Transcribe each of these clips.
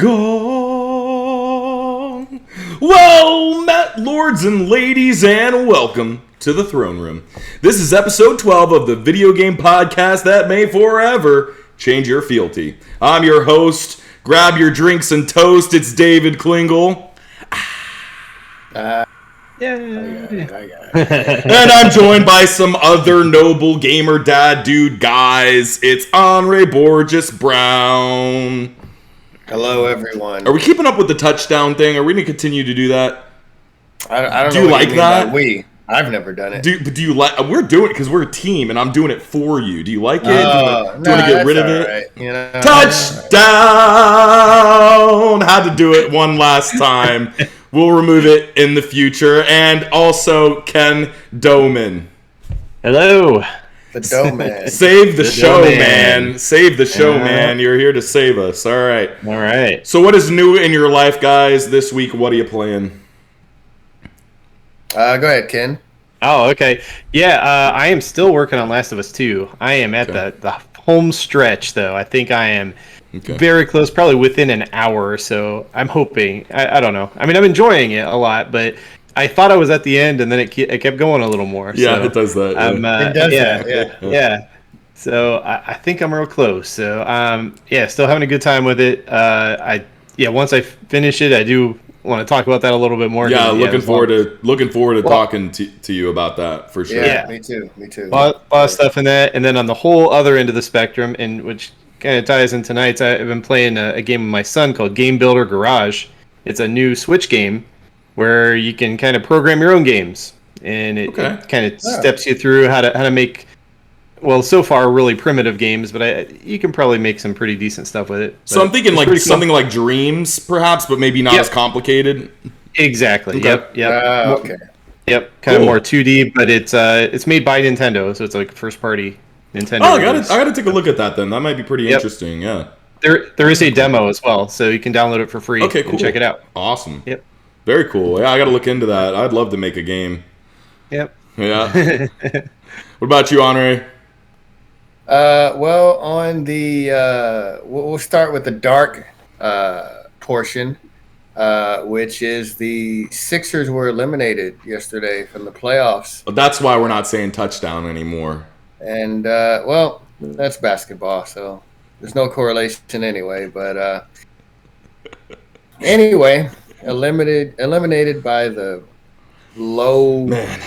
gone. Well, met lords and ladies, and welcome to the throne room. This is episode 12 of the video game podcast that may forever change your fealty. I'm your host. Grab your drinks and toast. It's David Klingel. And I'm joined by some other noble gamer dad dude guys. It's Anre Borges Brown. Hello, everyone. Are we keeping up with the touchdown thing? Are we going to continue to do that? I don't do know. You like that? I've never done it. Do you like? We're doing it because we're a team, and I'm doing it for you. Do you like it? Do you want to get rid of it? Right. You know, touchdown! Had to do it one last time. We'll remove it in the future. And also Ken Doman. Hello. The dough man. Save the show, man. Save the show, man. You're here to save us. All right. All right. So what is new in your life, guys, this week? What are you playing? Go ahead, Ken. Oh, okay. Yeah, I am still working on Last of Us 2. I am at the home stretch, though. I think I am very close, probably within an hour or so. I'm hoping. I don't know. I mean, I'm enjoying it a lot, but I thought I was at the end, and then it kept going a little more. Yeah, so it does that. It does that, yeah. So I think I'm real close. So still having a good time with it. Once I finish it, I do want to talk about that a little bit more. Yeah, looking forward to talking to you about that for sure. Yeah, me too. A lot of stuff in that, and then on the whole other end of the spectrum, and which kind of ties in tonight, I've been playing a game with my son called Game Builder Garage. It's a new Switch game where you can kind of program your own games, and it kind of steps you through how to make. Well, so far, really primitive games, but you can probably make some pretty decent stuff with it. So I'm thinking like something like Dreams, perhaps, but maybe not as complicated. Exactly. Okay. Yep. Okay. Yep. Kind of more 2D, but it's made by Nintendo, so it's like first party Nintendo. Oh, I gotta take a look at that then. That might be pretty interesting. Yeah. There is a demo as well, so you can download it for free. Okay, cool. And check it out. Awesome. Yep. Very cool. Yeah, I gotta look into that. I'd love to make a game. Yep. Yeah. What about you, Anre? Well, on the we'll start with the dark portion, which is the Sixers were eliminated yesterday from the playoffs. That's why we're not saying touchdown anymore. And that's basketball, so there's no correlation anyway. But anyway, eliminated by the low. Man.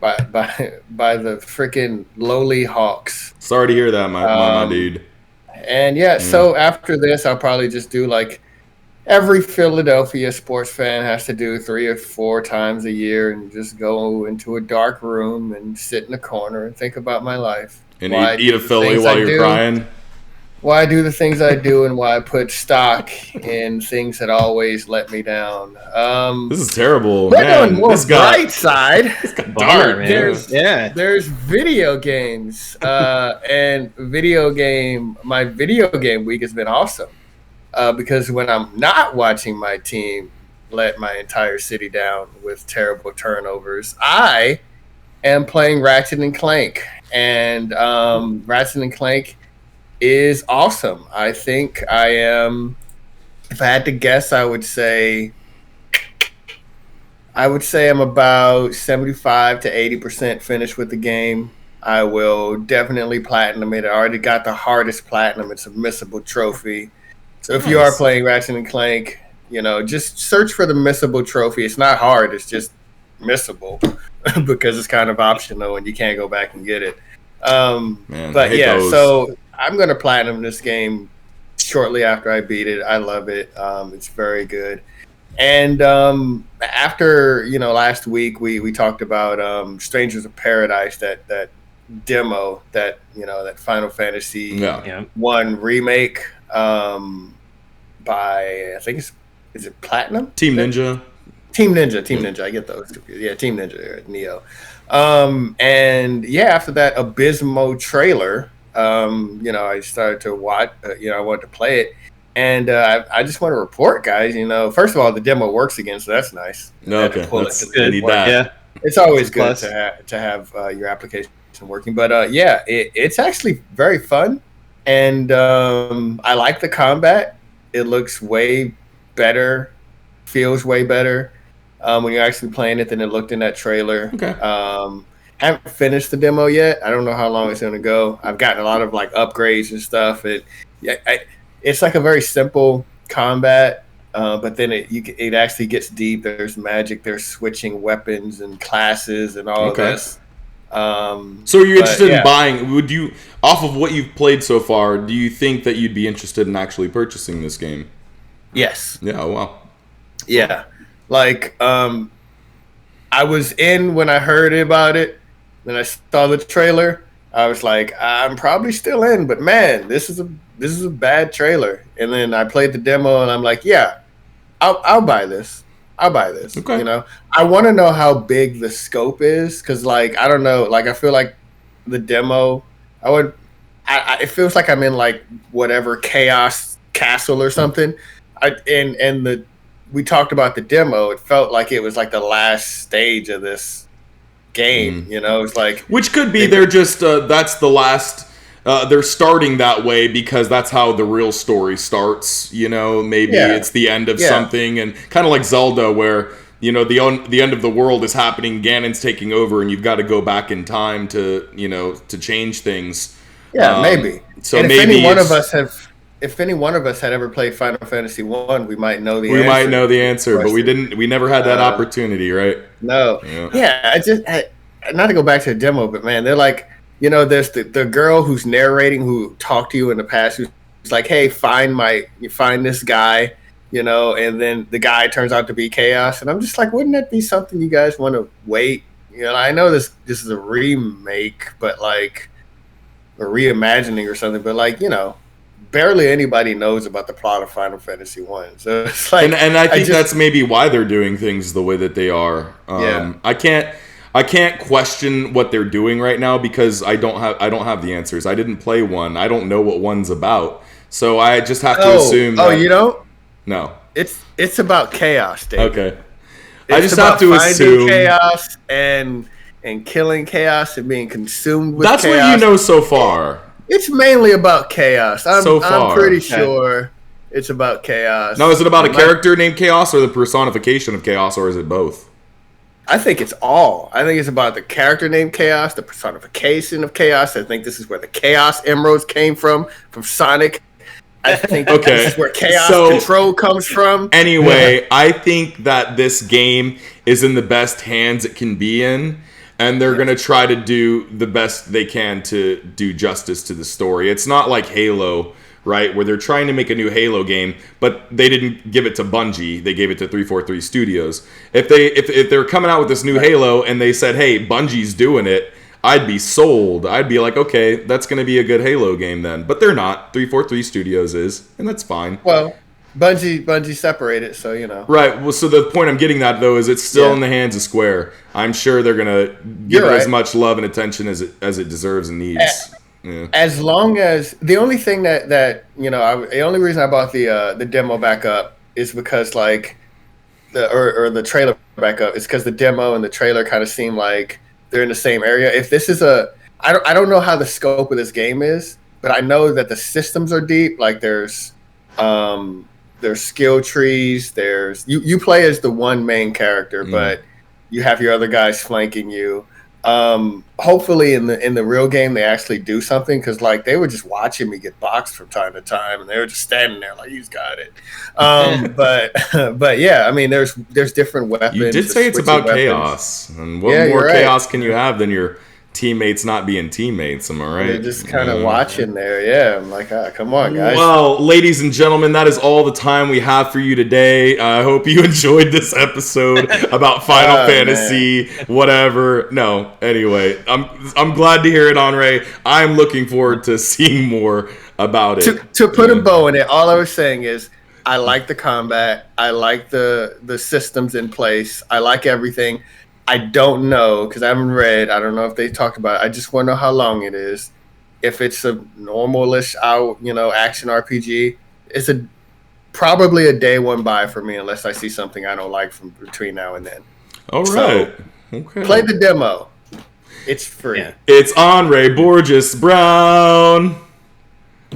By the freaking lowly Hawks. Sorry to hear that, my dude. And so after this, I'll probably just do like every Philadelphia sports fan has to do 3 or 4 times a year, and just go into a dark room and sit in a corner and think about my life. And eat a Philly while you're crying. Why I do the things I do, and why I put stock in things that always let me down. This is terrible, but man. On the bright side, it's got dark, man. There's video games, and my video game week has been awesome. Because when I'm not watching my team let my entire city down with terrible turnovers, I am playing Ratchet and Clank, and Ratchet and Clank is awesome. I think I am. If I had to guess, I would say I'm about 75 to 80% finished with the game. I will definitely platinum it. I already got the hardest platinum. It's a missable trophy. So if you are playing Ratchet and Clank, just search for the missable trophy. It's not hard. It's just missable because it's kind of optional and you can't go back and get it. So I'm going to platinum this game shortly after I beat it. I love it. It's very good. And after, last week we talked about Strangers of Paradise, that demo, that Final Fantasy 1 remake by, I think is it Platinum? Team Ninja. Team Ninja. I get those confused. Yeah, Team Ninja, Neo. After that Abysmo trailer, I started to watch. I wanted to play it, and I just want to report, guys. First of all, the demo works again, so that's nice. Okay, that's good. Need that. Yeah, it's always good to have your application working. But it's actually very fun, and I like the combat. it looks way better, feels way better when you're actually playing it than it looked in that trailer. Okay. Haven't finished the demo yet. I don't know how long it's going to go. I've gotten a lot of like upgrades and stuff. It's like a very simple combat, but then it actually gets deep. There's magic. There's switching weapons and classes and all of this. So are you interested in buying? Would you, off of what you've played so far, do you think that you'd be interested in actually purchasing this game? Yes. Yeah. Wow. Yeah. Like, I was in when I heard about it. Then I saw the trailer. I was like, I'm probably still in, but man, this is a bad trailer. And then I played the demo, and I'm like, yeah, I'll buy this. I'll buy this. Okay. You know, I want to know how big the scope is, because like I don't know, like I feel like the demo, it feels like I'm in like whatever Chaos Castle or something. We talked about the demo. It felt like it was like the last stage of this game. You know, it's like, which could be they're just that's the last. They're starting that way because that's how the real story starts. You know, maybe it's the end of something, and kind of like Zelda, where you know the end of the world is happening. Ganon's taking over, and you've got to go back in time to to change things. Yeah, maybe. So and maybe if any one of us had ever played Final Fantasy 1, we might know the answer. We might know the answer, but we didn't. We never had that opportunity, right? No. Yeah, not to go back to the demo, but man, they're like, there's the girl who's narrating, who talked to you in the past, who's like, hey, find this guy, and then the guy turns out to be Chaos, and I'm just like, wouldn't that be something you guys want to wait? I know this is a remake, but like a reimagining or something, but like barely anybody knows about the plot of Final Fantasy 1. So it's like, and I think that's maybe why they're doing things the way that they are. I can't question what they're doing right now because I don't have the answers. I didn't play 1. I don't know what 1's about. So I just have to assume that, you don't? No. It's about chaos, David. Okay. I just have to assume chaos and killing chaos and being consumed with chaos. That's chaos. what you know so far. It's mainly about chaos. So far. I'm pretty sure it's about chaos. Now, is it about a character named Chaos or the personification of chaos, or is it both? I think it's all. I think it's about the character named Chaos, the personification of chaos. I think this is where the Chaos Emeralds came from Sonic. I think this is where chaos control comes from. Anyway, I think that this game is in the best hands it can be in. And they're going to try to do the best they can to do justice to the story. It's not like Halo, right, where they're trying to make a new Halo game, but they didn't give it to Bungie. They gave it to 343 Studios. If they're coming out with this new Halo and they said, hey, Bungie's doing it, I'd be sold. I'd be like, okay, that's going to be a good Halo game then. But they're not. 343 Studios is, and that's fine. Well, Bungie separated, so Right. Well, so the point I'm getting at though is it's still in the hands of Square. I'm sure they're gonna give it as much love and attention as it deserves and needs. As long as the only thing that the only reason I bought the demo back up is because like the trailer back up is because the demo and the trailer kind of seem like they're in the same area. If this is I don't know how the scope of this game is, but I know that the systems are deep. Like there's skill trees. There's you play as the one main character, but you have your other guys flanking you. Hopefully in the real game they actually do something, because like they were just watching me get boxed from time to time, and they were just standing there like, he's got it. But yeah, I mean there's different weapons. You did say it's about chaos, and what more chaos can you have than your teammates not being teammates? Am I right? They're just kind of watching there. Yeah, I'm like, come on, guys. Well, ladies and gentlemen, that is all the time we have for you today. I hope you enjoyed this episode about Final Fantasy, whatever. No, anyway, I'm glad to hear it, Anre. I'm looking forward to seeing more about it. To put a bow in it, all I was saying is I like the combat. I like the systems in place. I like everything. I don't know, because I haven't read. I don't know if they talked about it. I just want to know how long it is. If it's a normal-ish action RPG, it's probably a day one buy for me, unless I see something I don't like from between now and then. All right. Okay. Play the demo. It's free. It's Anre Borges Brown.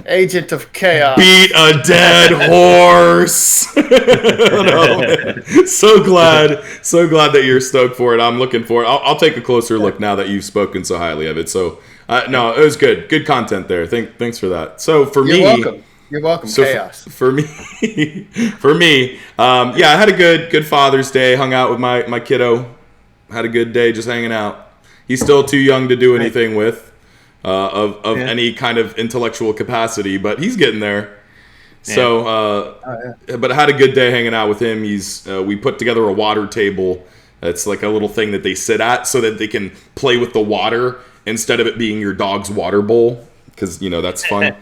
Agent of Chaos. Beat a dead horse. No, man. So glad that you're stoked for it. I'm looking for it. I'll take a closer look now that you've spoken so highly of it. So no, it was good content there. Thanks for that. So for me, you're welcome. So Chaos. for me, yeah, I had a good Father's Day. Hung out with my kiddo. Had a good day just hanging out. He's still too young to do anything with. Of any kind of intellectual capacity, but he's getting there. Yeah. So, but I had a good day hanging out with him. We put together a water table. It's like a little thing that they sit at so that they can play with the water instead of it being your dog's water bowl, because that's fun.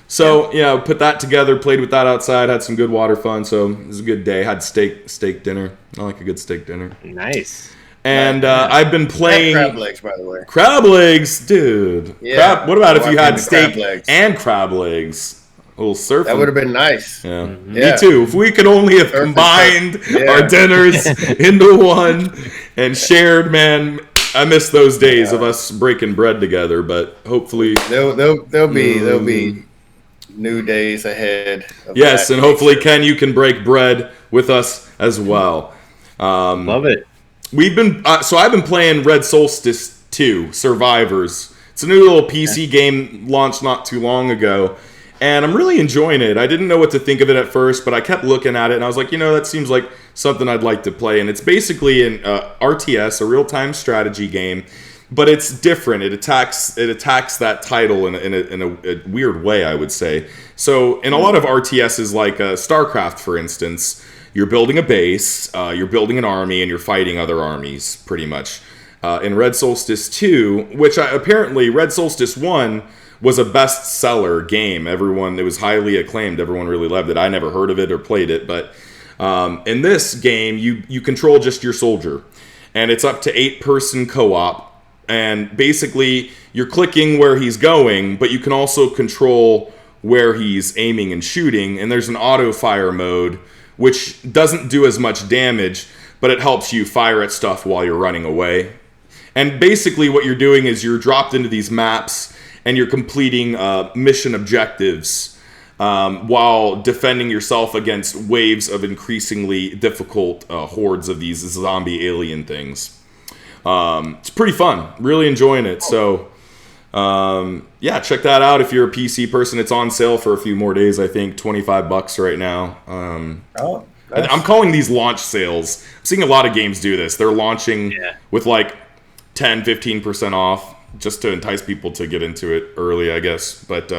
So put that together, played with that outside, had some good water fun. So it was a good day. Had steak dinner. I like a good steak dinner. Nice. And I've been playing crab legs, by the way. Crab legs, dude. Yeah. What about if you had steak and crab legs? A little surfing. That would have been nice. Yeah. Mm-hmm. Me too. If we could only have combined our dinners into one and shared, man. I miss those days of us breaking bread together, but hopefully there'll be new days ahead. Yes, and hopefully, Ken, you can break bread with us as well. Love it. We've been I've been playing Red Solstice 2 Survivors. It's a new little PC game launched not too long ago, and I'm really enjoying it. I didn't know what to think of it at first, but I kept looking at it and I was like, that seems like something I'd like to play. And it's basically an RTS, a real-time strategy game, but it's different. It attacks that title in a weird way, I would say. So in a lot of RTSs, like StarCraft, for instance, you're building a base, you're building an army, and you're fighting other armies, pretty much. In Red Solstice 2, which apparently Red Solstice 1 was a bestseller game. It was highly acclaimed. Everyone really loved it. I never heard of it or played it, but in this game, you control just your soldier. And it's up to 8-person co-op. And basically, you're clicking where he's going, but you can also control where he's aiming and shooting. And there's an auto-fire mode, which doesn't do as much damage, but it helps you fire at stuff while you're running away. And basically what you're doing is you're dropped into these maps, and you're completing mission objectives while defending yourself against waves of increasingly difficult hordes of these zombie alien things. It's pretty fun. Really enjoying it. So, check that out if you're a PC person. It's on sale for a few more days, I think. $25 right now. I'm calling these launch sales. I'm seeing a lot of games do this. They're launching with like 10-15% off just to entice people to get into it early, I guess. But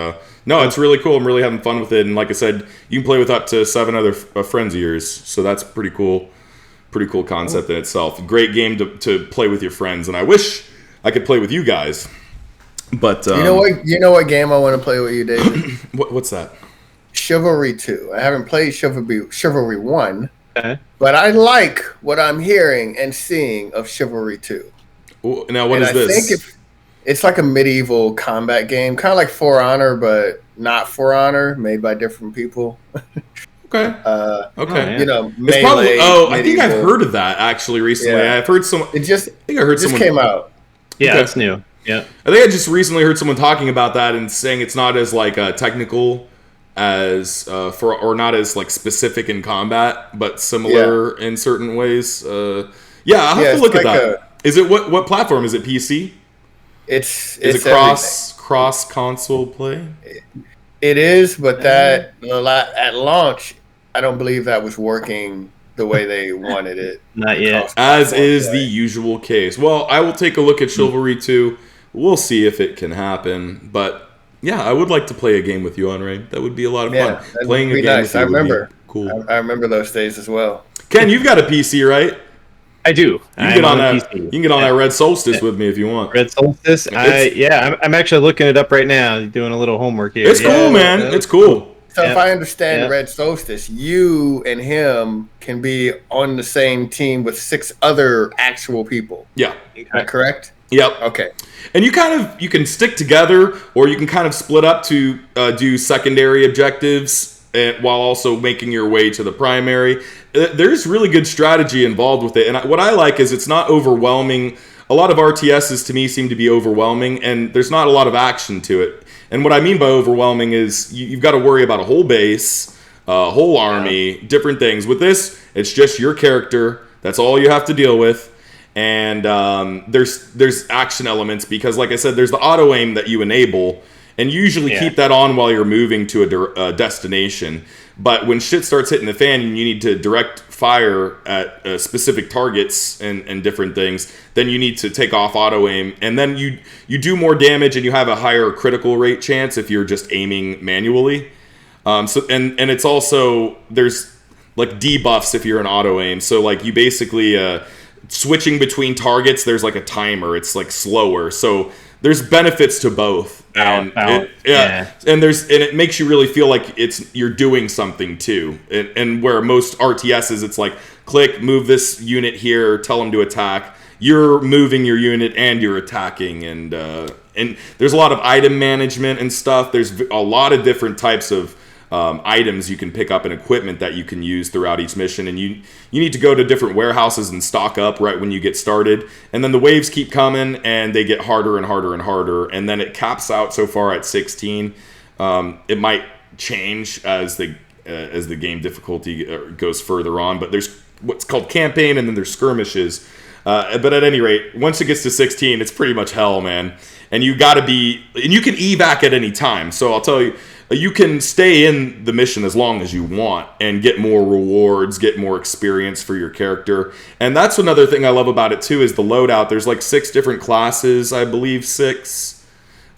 no, it's really cool. I'm really having fun with it. And like I said, you can play with up to 7 other friends of yours. So that's pretty cool. Pretty cool concept in itself. Great game to play with your friends. And I wish I could play with you guys. But you know what game I want to play with you, David? What's that? Chivalry 2. I haven't played Chivalry 1, but I like what I'm hearing and seeing of Chivalry 2. Ooh, now, what is this? I think it's like a medieval combat game, kind of like For Honor, but not For Honor, made by different people. Okay. Okay. It's probably. I think I've heard of that actually recently. Yeah. I've heard some. I think I heard someone came out. Yeah, it's new. Yeah. I think I just recently heard someone talking about that and saying it's not as like technical as or not as like specific in combat, but similar in certain ways. I'll have to look at that. Is it what platform? Is it PC? Is it cross console play? It is, but that at launch, I don't believe that was working the way they wanted it. Not yet. As is the usual case. Well, I will take a look at Chivalry 2. We'll see if it can happen. But yeah, I would like to play a game with you, Anre. That would be a lot of fun. Playing a game with you would be cool. I remember those days as well. Ken, you've got a PC, right? I do. You can get on that. You can get on that Red Solstice with me if you want. Red Solstice. I'm actually looking it up right now. Doing a little homework here. It's cool, man. It's cool. So if I understand Red Solstice, you and him can be on the same team with 6 other actual people. Yeah. Is that correct? Yep. Okay. And you can stick together, or you can kind of split up to do secondary objectives while also making your way to the primary. There's really good strategy involved with it. And what I like is it's not overwhelming. A lot of RTSs to me seem to be overwhelming, and there's not a lot of action to it. And what I mean by overwhelming is you've got to worry about a whole base, a whole army, different things. With this, it's just your character. That's all you have to deal with. And there's action elements because, like I said, there's the auto aim that you enable, and you usually keep that on while you're moving to a destination. But when shit starts hitting the fan and you need to direct fire at specific targets and different things, then you need to take off auto aim, and then you do more damage and you have a higher critical rate chance if you're just aiming manually. So it's also, there's like debuffs if you're an auto aim. So like you basically switching between targets, there's like a timer. It's like slower. So there's benefits to both. And and it makes you really feel like you're doing something too. And where most RTSs, it's like click, move this unit here, tell them to attack. You're moving your unit and you're attacking, and there's a lot of item management and stuff. There's a lot of different types of items you can pick up and equipment that you can use throughout each mission, and you need to go to different warehouses and stock up right when you get started, and then the waves keep coming and they get harder and harder and harder, and then it caps out so far at 16. It might change as the game difficulty goes further on, but there's what's called campaign and then there's skirmishes, but at any rate, once it gets to 16, it's pretty much hell, man. And you got to be, and you can evac at any time. So I'll tell you, you can stay in the mission as long as you want and get more rewards, get more experience for your character. And that's another thing I love about it too, is the loadout. There's like 6 different classes, I believe 6.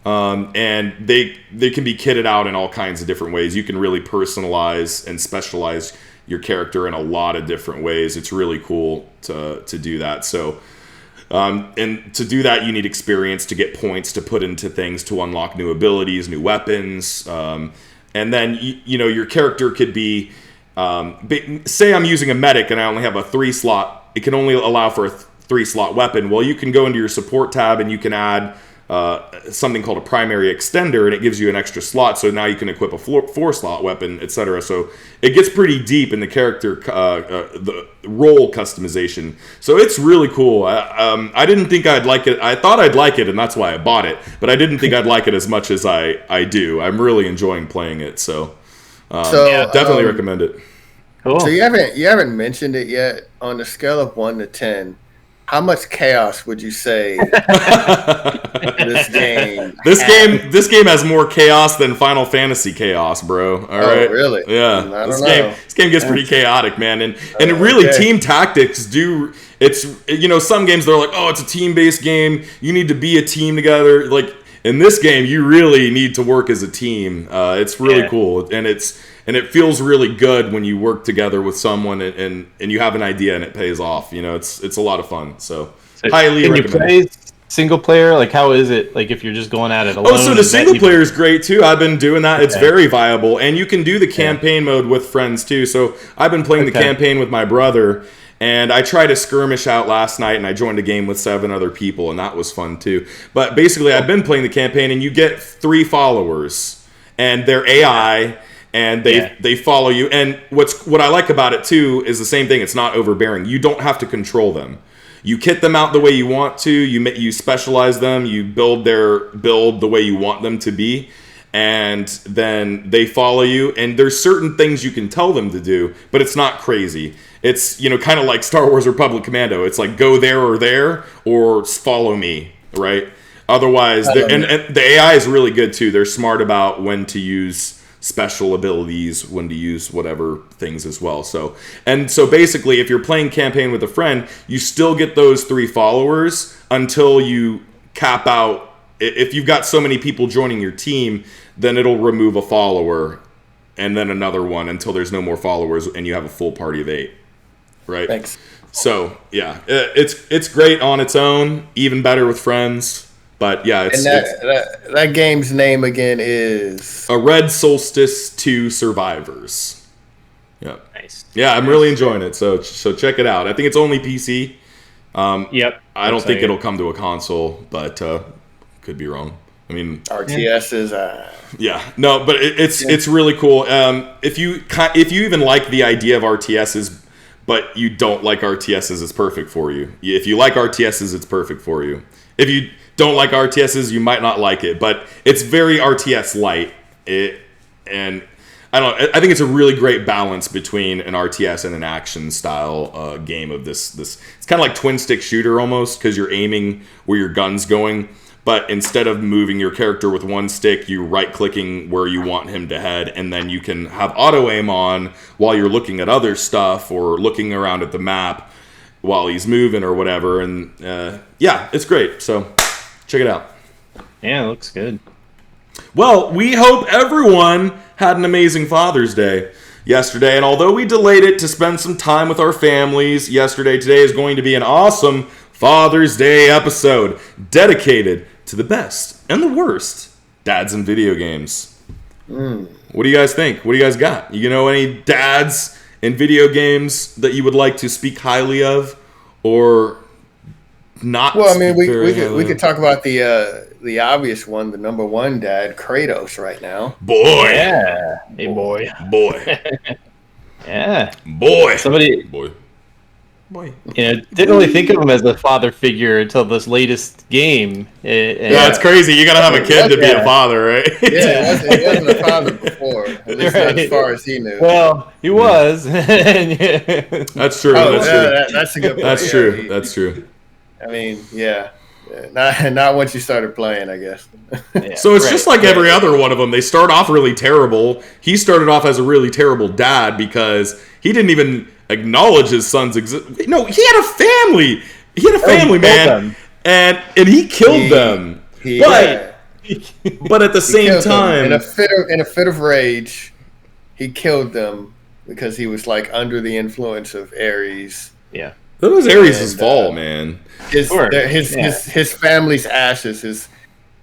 And they can be kitted out in all kinds of different ways. You can really personalize and specialize your character in a lot of different ways. It's really cool to do that. So and to do that, you need experience to get points to put into things to unlock new abilities, new weapons. And then, your character could be, say I'm using a medic and I only have a 3-slot. It can only allow for a 3-slot weapon. Well, you can go into your support tab and you can add something called a primary extender, and it gives you an extra slot. So now you can equip a 4-slot weapon, etc. So it gets pretty deep in the character, the role customization. So it's really cool. I didn't think I'd like it. I thought I'd like it, and that's why I bought it. But I didn't think I'd like it as much as I do. I'm really enjoying playing it. So definitely recommend it. Cool. So you haven't mentioned it yet. On a scale of 1 to 10. How much chaos would you say this game? This game has more chaos than Final Fantasy chaos, bro. All right, really? Yeah. This game gets pretty chaotic, man, and really team tactics do. It's some games they're like, oh, it's a team-based game. You need to be a team together. Like in this game, you really need to work as a team. It's really cool, and it feels really good when you work together with someone and you have an idea and it pays off. It's a lot of fun. So highly recommend. Can you play single player? Like, how is it? Like, if you're just going at it alone? Oh, so the single player is great too. I've been doing that. Okay. It's very viable, and you can do the campaign mode with friends too. So I've been playing the campaign with my brother, and I tried a skirmish out last night, and I joined a game with 7 other people, and that was fun too. But basically, I've been playing the campaign, and you get 3 followers, and they're AI. And they follow you. And what I like about it too is the same thing. It's not overbearing. You don't have to control them. You kit them out the way you want to. You specialize them. You build the way you want them to be, and then they follow you. And there's certain things you can tell them to do, but it's not crazy. It's kind of like Star Wars Republic Commando. It's like go there or follow me, right? Otherwise, and the AI is really good too. They're smart about when to use special abilities, when to use whatever things as well. So basically, if you're playing campaign with a friend, you still get those 3 followers until you cap out. If you've got so many people joining your team, then it'll remove a follower and then another one until there's no more followers and you have a full party of 8. Right? Thanks. So yeah, it's great on its own, even better with friends. But yeah, that game's name again is A Red Solstice 2 Survivors. Yeah, nice. Yeah, I'm really enjoying it. So check it out. I think it's only PC. Yep. I don't think it'll come to a console, but could be wrong. I mean, RTS is yeah, no, but it's really cool. If you even like the idea of RTSs, but you don't like RTSs, it's perfect for you. If you like RTSs, it's perfect for you. If don't like RTSs, you might not like it, but it's very RTS light. And I think it's a really great balance between an RTS and an action style game of this. It's kind of like twin stick shooter almost, because you're aiming where your gun's going, but instead of moving your character with one stick, you right clicking where you want him to head, and then you can have auto aim on while you're looking at other stuff or looking around at the map while he's moving or whatever. And yeah, it's great. So check it out. Yeah, it looks good. Well, we hope everyone had an amazing Father's Day yesterday, and although we delayed it to spend some time with our families yesterday, today is going to be an awesome Father's Day episode dedicated to the best and the worst dads in video games. What do you guys think? What do you guys got? You know any dads in video games that you would like to speak highly of, or not? Well, I mean, we could talk about the obvious one, the number one dad, Kratos, right now. Boy, Yeah. Hey, boy. boy, Yeah. boy, Somebody, boy. didn't really think of him as a father figure until this latest game. Yeah, it's crazy. You gotta have a kid to be a father, right? Yeah, he wasn't a father before, at least not as far as he knew. Well, he was. That's true. Oh, that's yeah, true. that's a good point. That's Yeah, true. That's true. I mean, yeah. Not once you started playing, I guess. Yeah, So it's right. just like every other one of them. They start off really terrible. He started off as a really terrible dad because he didn't even acknowledge his son's existence. No, he had a family. He had a family, man, and he killed them. But at the same time, in a fit of rage, he killed them because he was like under the influence of Ares. Yeah. that was Ares' fault, man. His family's ashes, his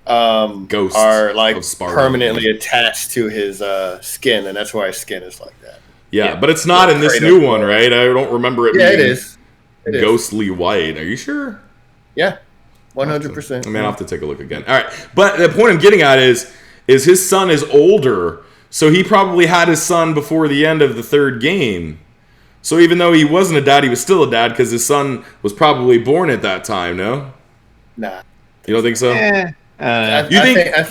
Ghosts are like of Sparta. permanently attached to his skin, and that's why his skin is like that. Yeah, but it's not in this Kratos new one, right? I don't remember it Yeah, being it is. It is. ghostly white. Are you sure? Yeah, 100%. I mean, I'll have to take a look again. All right, but the point I'm getting at is his son is older, so he probably had his son before the end of the third game. So even though he wasn't a dad, he was still a dad because his son was probably born at that time. No, Nah. you don't think so? You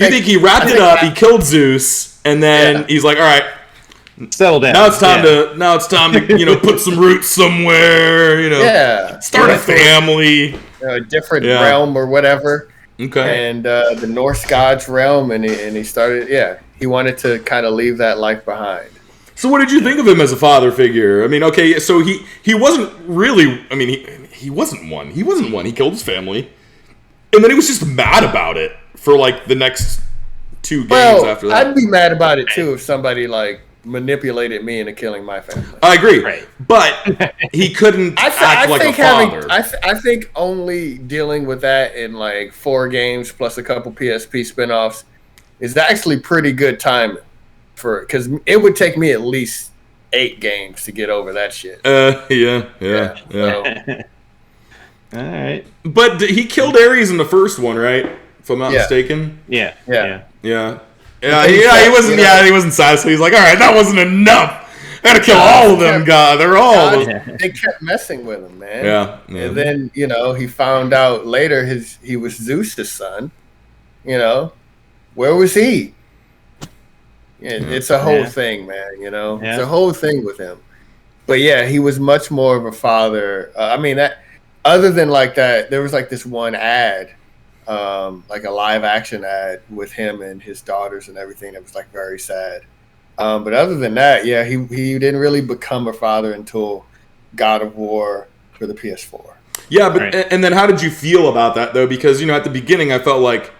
think he wrapped it up? He killed Zeus, and then he's like, "All right, Settle down. now it's time to put some roots somewhere. Start a family, a different realm or whatever." Okay. And the Norse gods realm, and he started. Yeah, he wanted to kind of leave that life behind. So what did you think of him as a father figure? I mean, okay, so he wasn't really. I mean, he wasn't one. He wasn't one. He killed his family, and then he was just mad about it for like the next 2 games after that. I'd be mad about it too if somebody like manipulated me into killing my family. I agree, Right. but he couldn't act like a father. I think only dealing with that in like 4 games plus a couple PSP spinoffs is actually pretty good timing because it would take me at least 8 games to get over that shit. Yeah. So, All right. But he killed Ares in the first one, right? If I'm not mistaken. Yeah. Yeah. Yeah. He wasn't. Yeah, he wasn't satisfied. He's like, all right, that wasn't enough. I gotta kill all of them. God, they're all. They kept messing with him, man. Yeah. And then he found out later he was Zeus's son. Where was he? It's a whole thing, man. It's a whole thing with him. But yeah, he was much more of a father. I mean, that other than like that, there was like this one ad. Like a live action ad with him and his daughters and everything. It was like very sad. But other than that, yeah, he didn't really become a father until God of War for the PS4. Yeah, but and then how did you feel about that though? Because at the beginning I felt like,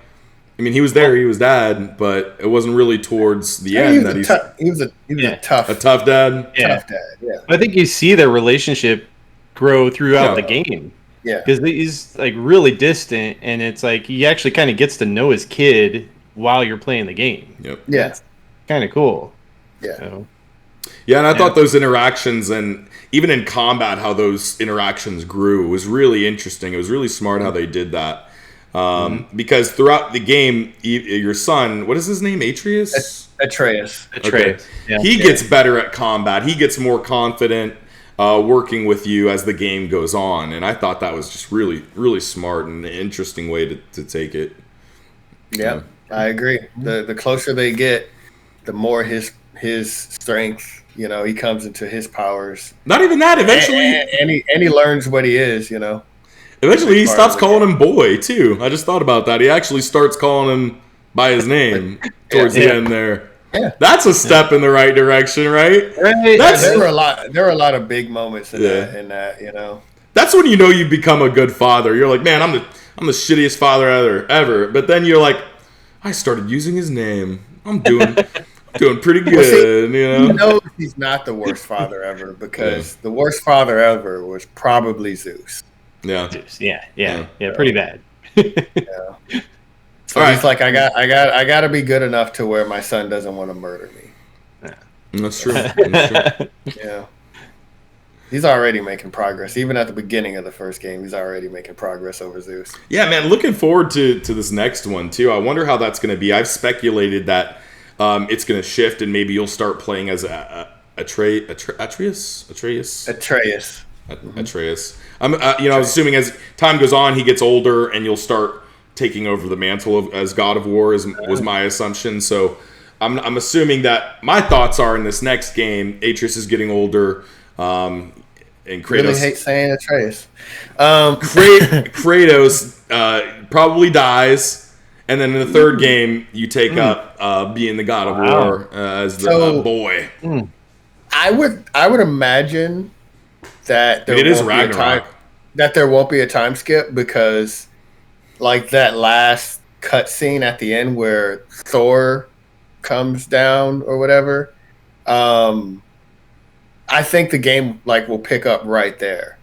I mean, he was there, he was dad, but it wasn't really towards the end that he was a tough dad. Yeah. tough dad. Yeah, I think you see their relationship grow throughout the game. yeah. Because he's like really distant, and it's like he actually kind of gets to know his kid while you're playing the game. Yep. Yeah, Kind of cool. yeah. So, Yeah, and I thought those interactions and even in combat, how those interactions grew was really interesting. It was really smart how they did that. Because throughout the game, your son, what is his name? Atreus? Atreus. Atreus. Yeah. He gets better at combat. He gets more confident. working with you as the game goes on. And I thought that was just really, really smart and an interesting way to take it. Yeah, I agree. The closer they get, the more his strength, he comes into his powers. Not even that. Eventually, and he learns what he is. Eventually, he stops calling him boy too. I just thought about that. He actually starts calling him by his name towards the end there. Yeah, that's a step in the right direction, right? There were a lot of big moments in that. That's when you've become a good father. You're like, man, I'm the shittiest father ever. But then you're like, I started using his name. I'm doing pretty good. He knows he's not the worst father ever because the worst father ever was probably Zeus. Yeah. Zeus. Yeah. Pretty bad. Yeah. So he's like, I got to be good enough to where my son doesn't want to murder me. Yeah. That's true. Yeah. He's already making progress. Even at the beginning of the first game, he's already making progress over Zeus. Yeah, man. Looking forward to this next one, too. I wonder how that's going to be. I've speculated that it's going to shift and maybe you'll start playing as Atreus. I was assuming as time goes on, he gets older and you'll start taking over the mantle as God of War was my assumption. So I'm assuming that my thoughts are in this next game, Atreus is getting older, and Kratos. Really hate saying Atreus. Kratos probably dies, and then in the third game you take up being the God of War as the boy. I would imagine that there won't be a time skip because. Like that last cutscene at the end where Thor comes down or whatever. I think the game will pick up right there.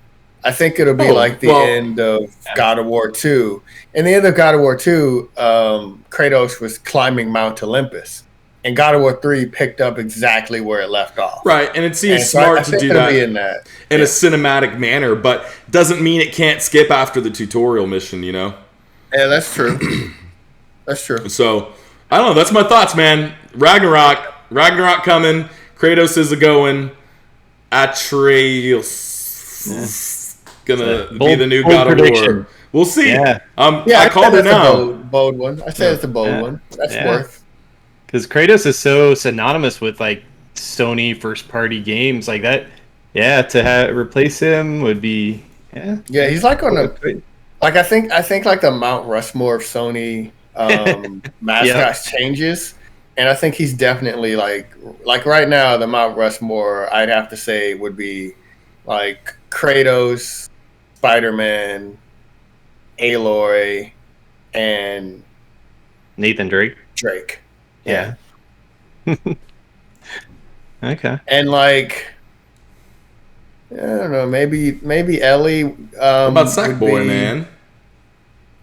I think it'll be the end of God of War 2. In the end of God of War 2, Kratos was climbing Mount Olympus. And God of War 3 picked up exactly where it left off. Right, and it seems smart to do that in a cinematic manner, but doesn't mean it can't skip after the tutorial mission, Yeah, that's true. That's true. So, I don't know. That's my thoughts, man. Ragnarok coming. Kratos is a-going. Atreus gonna be the new God of War. We'll see. Yeah. I called it now. Bold one. I said it's a bold one. That's worth. Because Kratos is so synonymous with Sony first-party games like that. Yeah, to replace him would be. Yeah. Yeah, he's on a. I think the Mount Rushmore of Sony mascots changes, and I think he's definitely like right now the Mount Rushmore I'd have to say would be Kratos, Spider-Man, Aloy, and Nathan Drake. Yeah. Okay. And I don't know, maybe Ellie. What about Sackboy, man?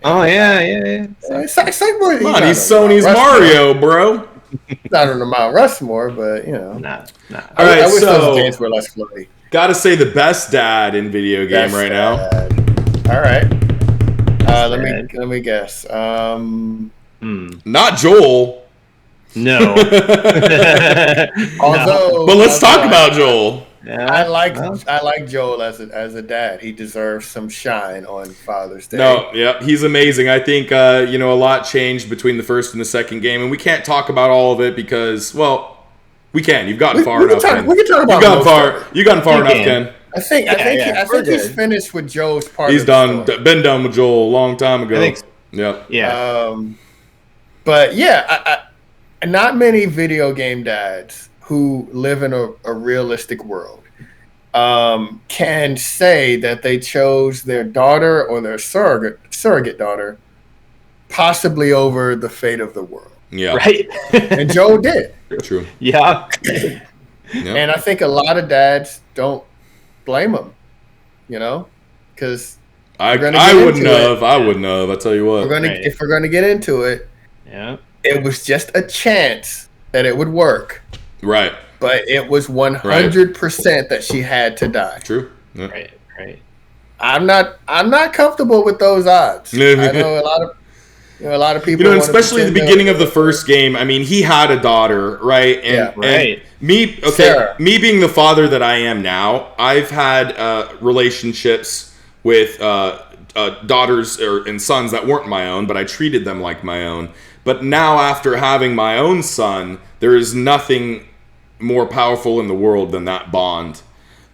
Oh yeah. Sackboy. Come on, he's Sony's Mario, bro. Not on the Mount Rushmore, but Nah. All right, I wish those games were less floaty. Gotta say the best dad in video game now. All right. Let me guess. Not Joel. No. But let's talk about Joel. Yeah, I like Joel as a dad. He deserves some shine on Father's Day. No, yeah, he's amazing. I think a lot changed between the first and the second game, and we can't talk about all of it because, we can. You've gotten far enough. We can talk about. You've gotten far enough, Ken. I think he's finished with Joel's part. He's done. Been done with Joel a long time ago. I think so. Yep. Yeah. But yeah, not many video game dads who live in a realistic world can say that they chose their daughter or their surrogate daughter possibly over the fate of the world. Yeah. Right. And Joel did. True. Yeah. And I think a lot of dads don't blame him, because I wouldn't have. I tell you what. If we're going to get into it, it was just a chance that it would work. Right. But it was 100% that she had to die. True. Yeah. Right. I'm not comfortable with those odds. I know a a lot of people. You know, and especially the beginning of the first game. I mean, he had a daughter, right? And, right. And me being the father that I am now, I've had relationships with daughters and sons that weren't my own, but I treated them like my own. But now, after having my own son, there is nothing more powerful in the world than that bond.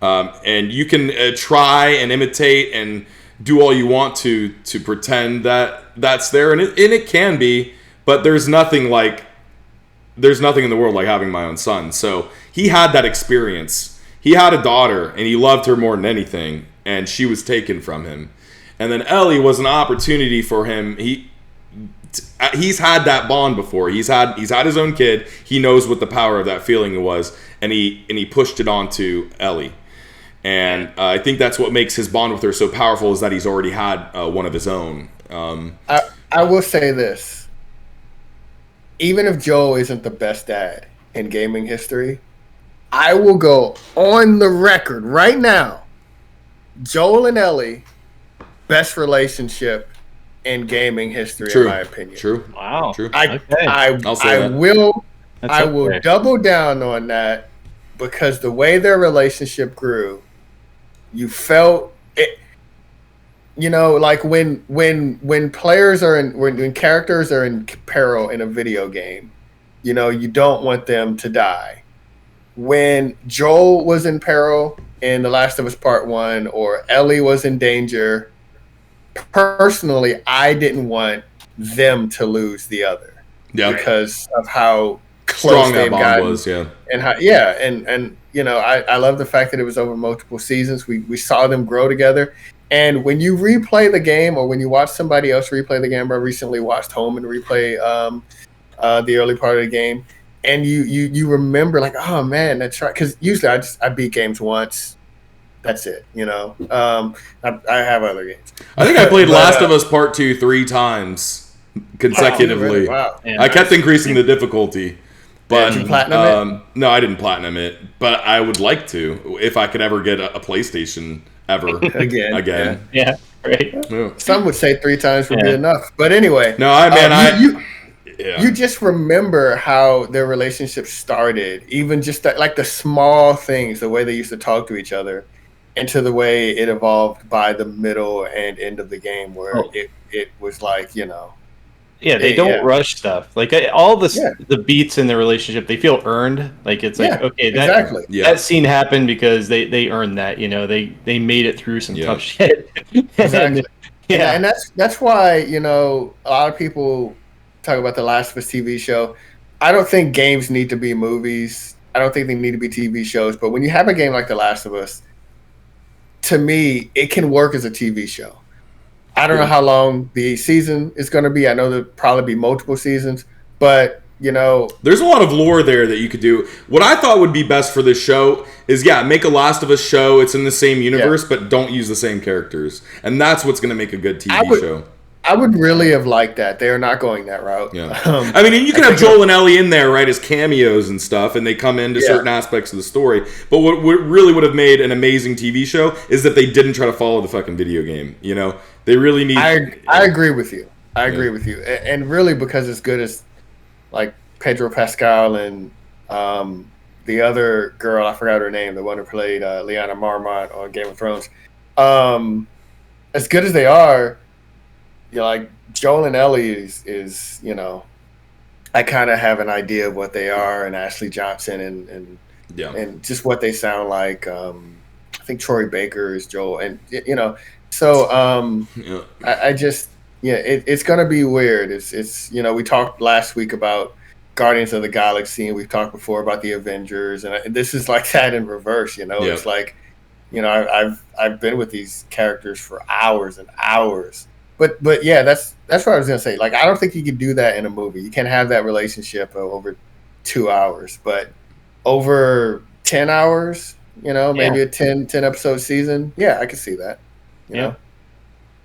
And you can try and imitate and do all you want to pretend that that's there, and it can be, but there's nothing in the world like having my own son. So he had that experience. He had a daughter, and he loved her more than anything, and she was taken from him. And then Ellie was an opportunity for him. He's had that bond before. He's had his own kid. He knows what the power of that feeling was, and he pushed it onto Ellie. And I think that's what makes his bond with her so powerful, is that he's already had one of his own. I will say this. Even if Joel isn't the best dad in gaming history, I will go on the record right now. Joel and Ellie, best relationship in gaming history, in my opinion. True. Wow. True. I will double down on that, because the way their relationship grew, you felt it. You know, like when players are when characters are in peril in a video game, you know, you don't want them to die. When Joel was in peril in The Last of Us Part 1, or Ellie was in danger, personally, I didn't want them to lose the other. Yeah. Because of how strong that bond was, and how, and you know, I love the fact that it was over multiple seasons. We saw them grow together, and when you replay the game, or when you watch somebody else replay the game, I recently watched Holman replay the early part of the game, and you remember, like, oh man, that's right. Because usually I beat games once. That's it, you know. I have other games. I think I played Last of Us Part 2 3 times consecutively. Wow. I kept increasing the difficulty. But did you platinum it? No, I didn't platinum it. But I would like to, if I could ever get a PlayStation ever again. Yeah, right. Yeah. Some would say 3 times would be enough. But anyway, no, you just remember how their relationship started, even just that, like the small things, the way they used to talk to each other, into the way it evolved by the middle and end of the game, where it was like, you know. Yeah, they don't rush stuff. Like all the beats in the relationship, they feel earned. Like it's like, okay, that scene happened because they earned that. You know, they made it through some tough shit. Exactly. And that's why, you know, a lot of people talk about the Last of Us TV show. I don't think games need to be movies. I don't think they need to be TV shows. But when you have a game like The Last of Us, to me, it can work as a TV show. I don't know how long the season is going to be. I know there'll probably be multiple seasons, but, you know, there's a lot of lore there that you could do. What I thought would be best for this show is, make a Last of Us show. It's in the same universe, but don't use the same characters. And that's what's going to make a good TV show. I would really have liked that. They are not going that route. Yeah. I mean, you can have Joel and Ellie in there, right, as cameos and stuff, and they come into certain aspects of the story. But what really would have made an amazing TV show is that they didn't try to follow the fucking video game. You know, they really need. I agree with you. I agree with you, and really, because as good as like Pedro Pascal and the other girl, I forgot her name, the one who played Lyanna Mormont on Game of Thrones. As good as they are. You know, like Joel and Ellie is you know, I kind of have an idea of what they are, and Ashley Johnson and just what they sound like. I think Troy Baker is Joel, and you know, so I just it's gonna be weird. It's you know, we talked last week about Guardians of the Galaxy, and we've talked before about the Avengers, and this is like that in reverse. You know, it's like, you know, I've been with these characters for hours and hours. But yeah, that's what I was gonna say. Like, I don't think you can do that in a movie. You can't have that relationship over 2 hours, but over 10 hours, you know, maybe a 10 episode season. Yeah, I can see that. You know?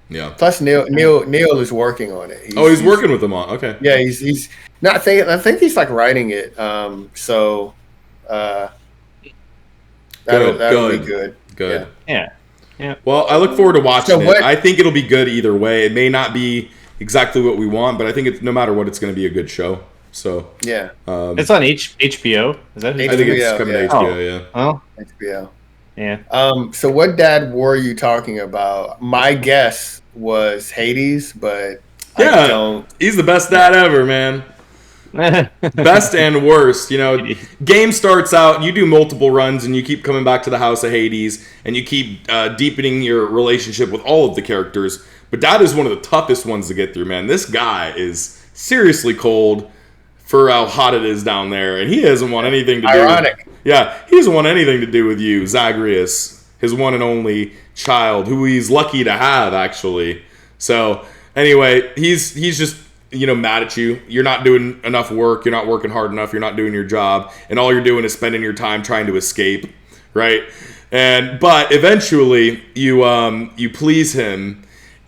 Yeah. Plus, Neil is working on it. He's working with them on. Okay. Yeah, he's. No, I think he's like writing it. So that'll be good. Good. Yeah. Well, I look forward to watching it. I think it'll be good either way. It may not be exactly what we want, but I think no matter what, it's going to be a good show. So Yeah. It's on HBO. Is that? I think it's coming to HBO. Oh. Yeah. Oh, HBO. yeah. So what dad were you talking about? My guess was Hades, but I Yeah, don't. he's the best dad ever, man. Best and worst. You know, game starts out, you do multiple runs, and you keep coming back to the House of Hades, and you keep deepening your relationship with all of the characters. But Dad is one of the toughest ones to get through, man. This guy is seriously cold for how hot it is down there, and he doesn't want anything to do. Ironic. Yeah, he doesn't want anything to do with you, Zagreus, his one and only child, who he's lucky to have, actually. So anyway, he's just mad at you. You're not doing enough work. You're not working hard enough. You're not doing your job, and all you're doing is spending your time trying to escape, right? But eventually you please him.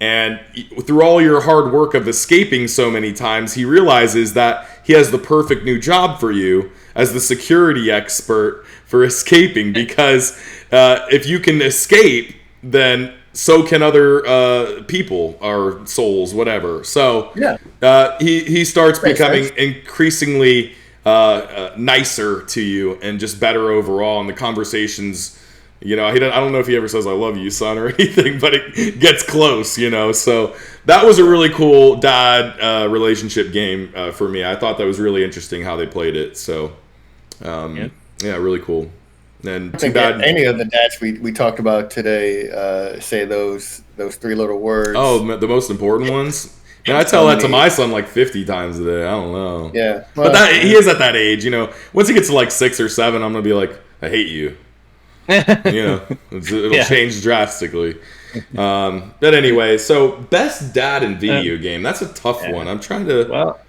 And through all your hard work of escaping so many times, he realizes that he has the perfect new job for you as the security expert for escaping. Because if you can escape, then so can other people or souls, whatever. So he starts becoming increasingly nicer to you and just better overall. And the conversations... I don't know if he ever says "I love you, son" or anything, but it gets close, So that was a really cool dad relationship game for me. I thought that was really interesting how they played it. So, really cool. And I think any of the dads we talked about today say those three little words. Oh, the most important ones. And I tell that to my son like 50 times a day. I don't know. Yeah, but he is at that age. Once he gets to like 6 or 7, I'm gonna be like, I hate you. It'll change drastically. But anyway, so best dad in video game. That's a tough one. I'm trying to. Well,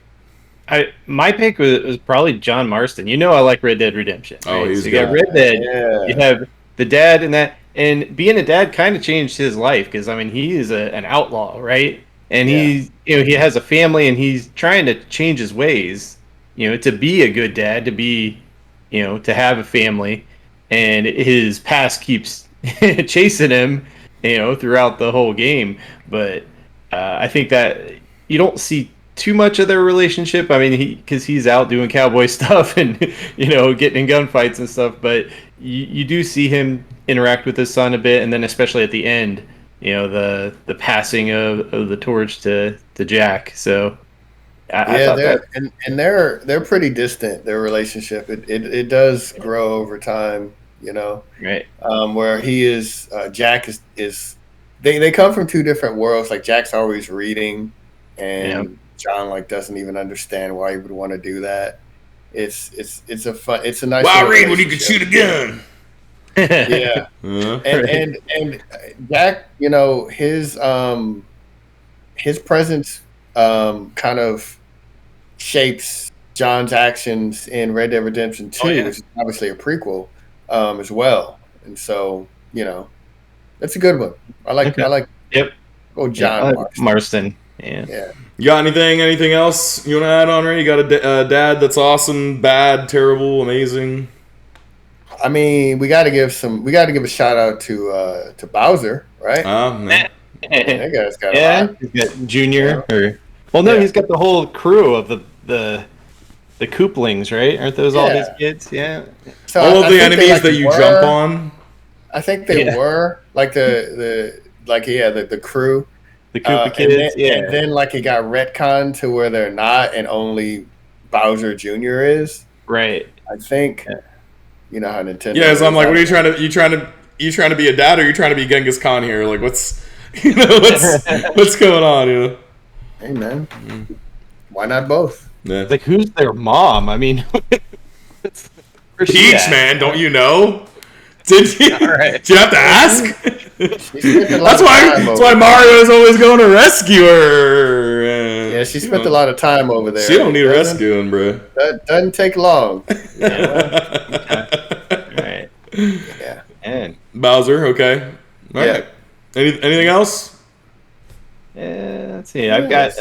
my pick was probably John Marston. I like Red Dead Redemption. Right? Oh, he's so you got Red Dead. Yeah. You have the dad in that, and being a dad kind of changed his life because he is an outlaw, right? And he has a family, and he's trying to change his ways. To be a good dad, to be, to have a family. And his past keeps chasing him, throughout the whole game. But I think that you don't see too much of their relationship. Because he's out doing cowboy stuff and getting in gunfights and stuff. But you do see him interact with his son a bit, and then especially at the end, the passing of the torch to Jack. So. They're pretty distant. Their relationship it does grow over time, Right. Where he is, Jack is they come from two different worlds. Like Jack's always reading, and John doesn't even understand why he would want to do that. It's a nice. Why read when you can shoot a gun? Yeah. And Jack, his presence kind of shapes John's actions in Red Dead Redemption 2, which is obviously a prequel as well. And so, that's a good one. I like. Yep. Oh, John Marston. Yeah. You got anything else you want to add on, Ray? You got a dad that's awesome, bad, terrible, amazing? We got to give a shout out to Bowser, right? Man. That guy's got he's got Junior he's got the whole crew of the Kooplings, right? Aren't those all his kids? Yeah. So all of the enemies that you jump on. I think they were the crew. The Koopa kids, and then it got retconned to where they're not, and only Bowser Jr. is. Right. I think. You know how Nintendo. Yeah, so I'm like, what are you trying to be a dad, or are you trying to be Genghis Khan here? Like, what's going on? Hey man, why not both? Yeah. Who's their mom? Peach, man, don't you know? Did you have to ask? That's why Mario's always going to rescue her. Yeah, she spent a lot of time over there. She don't need rescuing, bro. That doesn't take long. Right. Yeah. And Bowser, okay. All right. Anything else? Let's see. I've got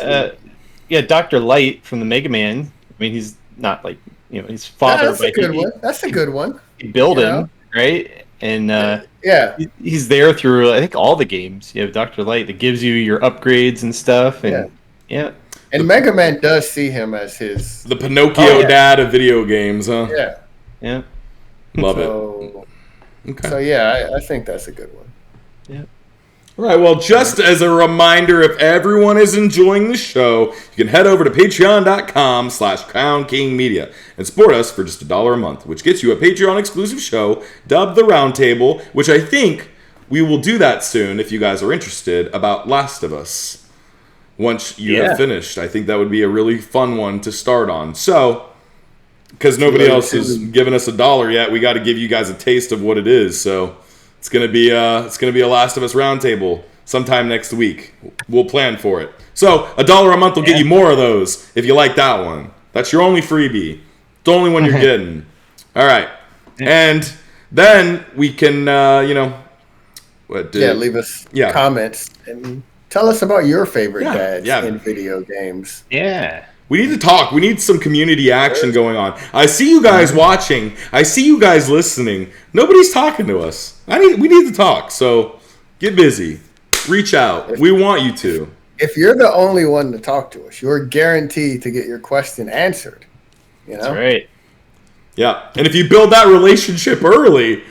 Dr. Light from the Mega Man. He's not he's father. That's a good one. That's a good one. Building, right? And he's there through I think all the games. You have Dr. Light that gives you your upgrades and stuff, and Yeah. And Mega Man does see him as the Pinocchio dad of video games, huh? Yeah. Yeah. Love So, it. Okay. so yeah, I think that's a good one. Yeah. All right, well, just as a reminder, if everyone is enjoying the show, you can head over to patreon.com/CrownKingMedia and support us for just $1 a month, which gets you a Patreon-exclusive show dubbed The Roundtable, which I think we will do that soon if you guys are interested, about Last of Us. Once you have finished, I think that would be a really fun one to start on. So, because nobody else has given us $1 yet, we got to give you guys a taste of what it is, so... It's gonna be a Last of Us roundtable sometime next week. We'll plan for it. So $1 a month will get you more of those if you like that one. That's your only freebie. It's the only one you're getting. All right, and then we can leave us comments and tell us about your favorite dads in video games. Yeah. We need to talk. We need some community action going on. I see you guys watching. I see you guys listening. Nobody's talking to us. We need to talk. So get busy. Reach out. We want you to. If you're the only one to talk to us, you're guaranteed to get your question answered. You know? That's right. Yeah. And if you build that relationship early,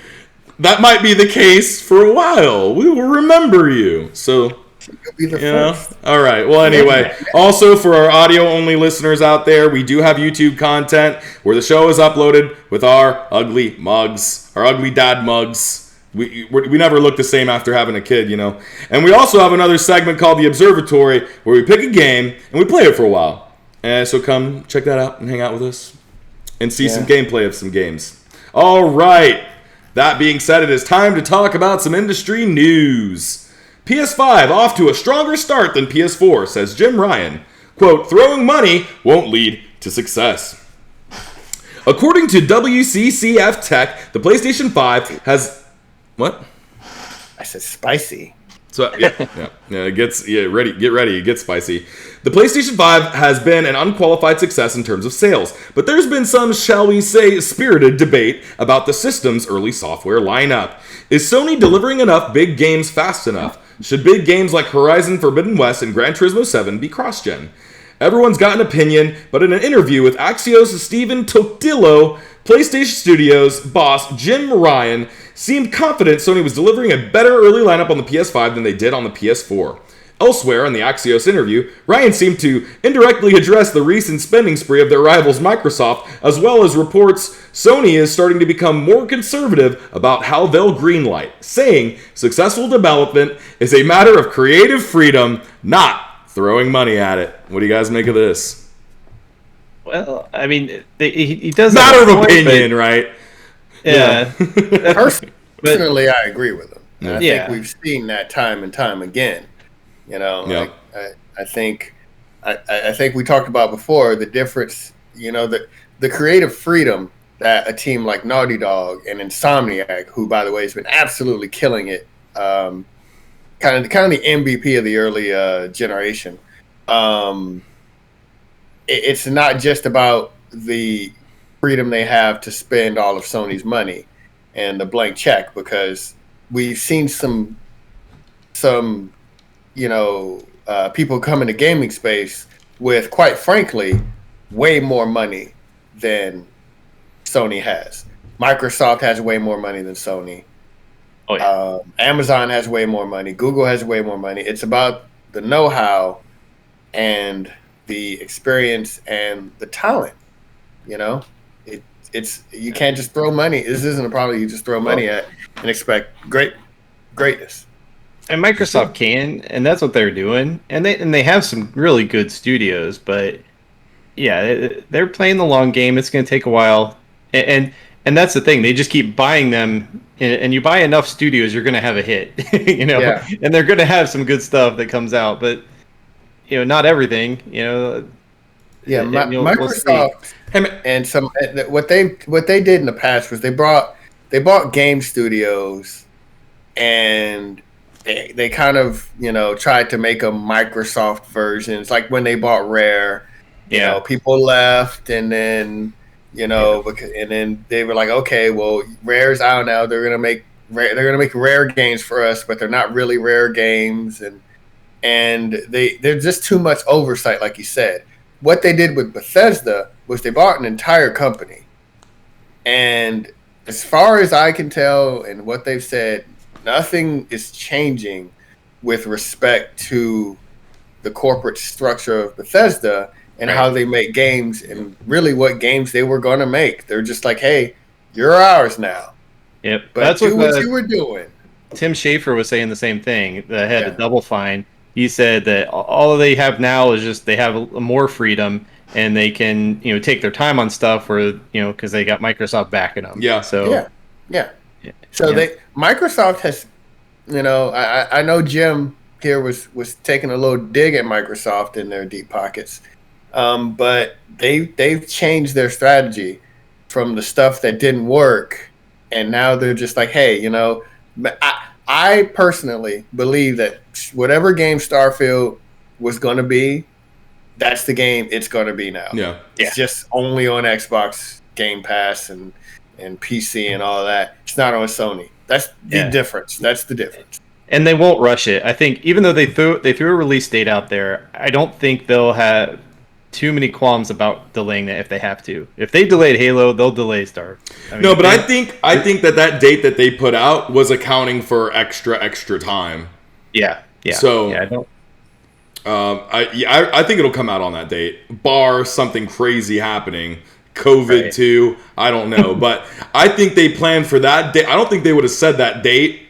that might be the case for a while. We will remember you. So... You'll be the first. All right. Well, anyway, also for our audio-only listeners out there, we do have YouTube content where the show is uploaded with our ugly mugs, our ugly dad mugs. We never look the same after having a kid, you know. And we also have another segment called The Observatory where we pick a game and we play it for a while. And so come check that out and hang out with us and see some gameplay of some games. All right. That being said, it is time to talk about some industry news. PS5 off to a stronger start than PS4, says Jim Ryan. Quote, throwing money won't lead to success. According to WCCF Tech, the PlayStation 5 has... What? I said spicy. So get ready, it gets spicy. The PlayStation 5 has been an unqualified success in terms of sales, but there's been some, shall we say, spirited debate about the system's early software lineup. Is Sony delivering enough big games fast enough? Should big games like Horizon Forbidden West and Gran Turismo 7 be cross-gen? Everyone's got an opinion, but in an interview with Axios' Stephen Totilo, PlayStation Studios boss Jim Ryan seemed confident Sony was delivering a better early lineup on the PS5 than they did on the PS4. Elsewhere in the Axios interview, Ryan seemed to indirectly address the recent spending spree of their rivals Microsoft, as well as reports Sony is starting to become more conservative about how they'll greenlight, saying successful development is a matter of creative freedom, not throwing money at it. What do you guys make of this? Well, I mean, he does matter of opinion, right? Yeah. Personally, I agree with him. I think we've seen that time and time again. You know, like, I think we talked about before the difference. You know, the creative freedom that a team like Naughty Dog and Insomniac, who by the way has been absolutely killing it, kind of the MVP of the early generation. It's not just about the freedom they have to spend all of Sony's money and the blank check, because we've seen some people come into gaming space with, quite frankly, way more money than Sony has. Microsoft has way more money than Sony. Oh, yeah. Amazon has way more money. Google has way more money. It's about the know-how and the experience and the talent. You know, you can't just throw money. This isn't a problem you just throw money at and expect greatness. And Microsoft can, and that's what they're doing. And they have some really good studios, but yeah, they're playing the long game. It's going to take a while, and that's the thing. They just keep buying them, and you buy enough studios, you're going to have a hit, you know. Yeah. And they're going to have some good stuff that comes out, but you know, not everything, you know. Yeah, Microsoft and some what they did in the past was they bought game studios, and they kind of, you know, tried to make a Microsoft version. It's like when they bought Rare, you know, people left, and then, you know, and then they were like, okay, well, Rare's out now. They're gonna make Rare games for us, but they're not really Rare games, and and there's just too much oversight, like you said. What they did with Bethesda was they bought an entire company, and as far as I can tell, and what they've said, nothing is changing with respect to the corporate structure of Bethesda and how they make games, and really what games they were going to make. They're just like, hey, you're ours now. Yep, But that's do what what you were doing. Tim Schafer was saying the same thing. The head of Double Fine. He said that all they have now is just they have more freedom, and they can take their time on stuff, or because they got Microsoft backing them. Yeah. So yeah. So Microsoft has, I know Jim here was taking a little dig at Microsoft in their deep pockets, but they've changed their strategy from the stuff that didn't work, and now they're just like, hey, I personally believe that whatever game Starfield was going to be, that's the game it's going to be now. Yeah. It's just only on Xbox Game Pass and PC and all of that. It's not on Sony. That's the difference. That's the difference. And they won't rush it. I think even though they threw a release date out there, I don't think they'll have too many qualms about delaying that if they have to. If they delayed Halo, they'll delay Star. I think that date that they put out was accounting for extra time. Yeah. So I don't. I think it'll come out on that date, bar something crazy happening. COVID too, I don't know, but I think they planned for that date. I don't think they would have said that date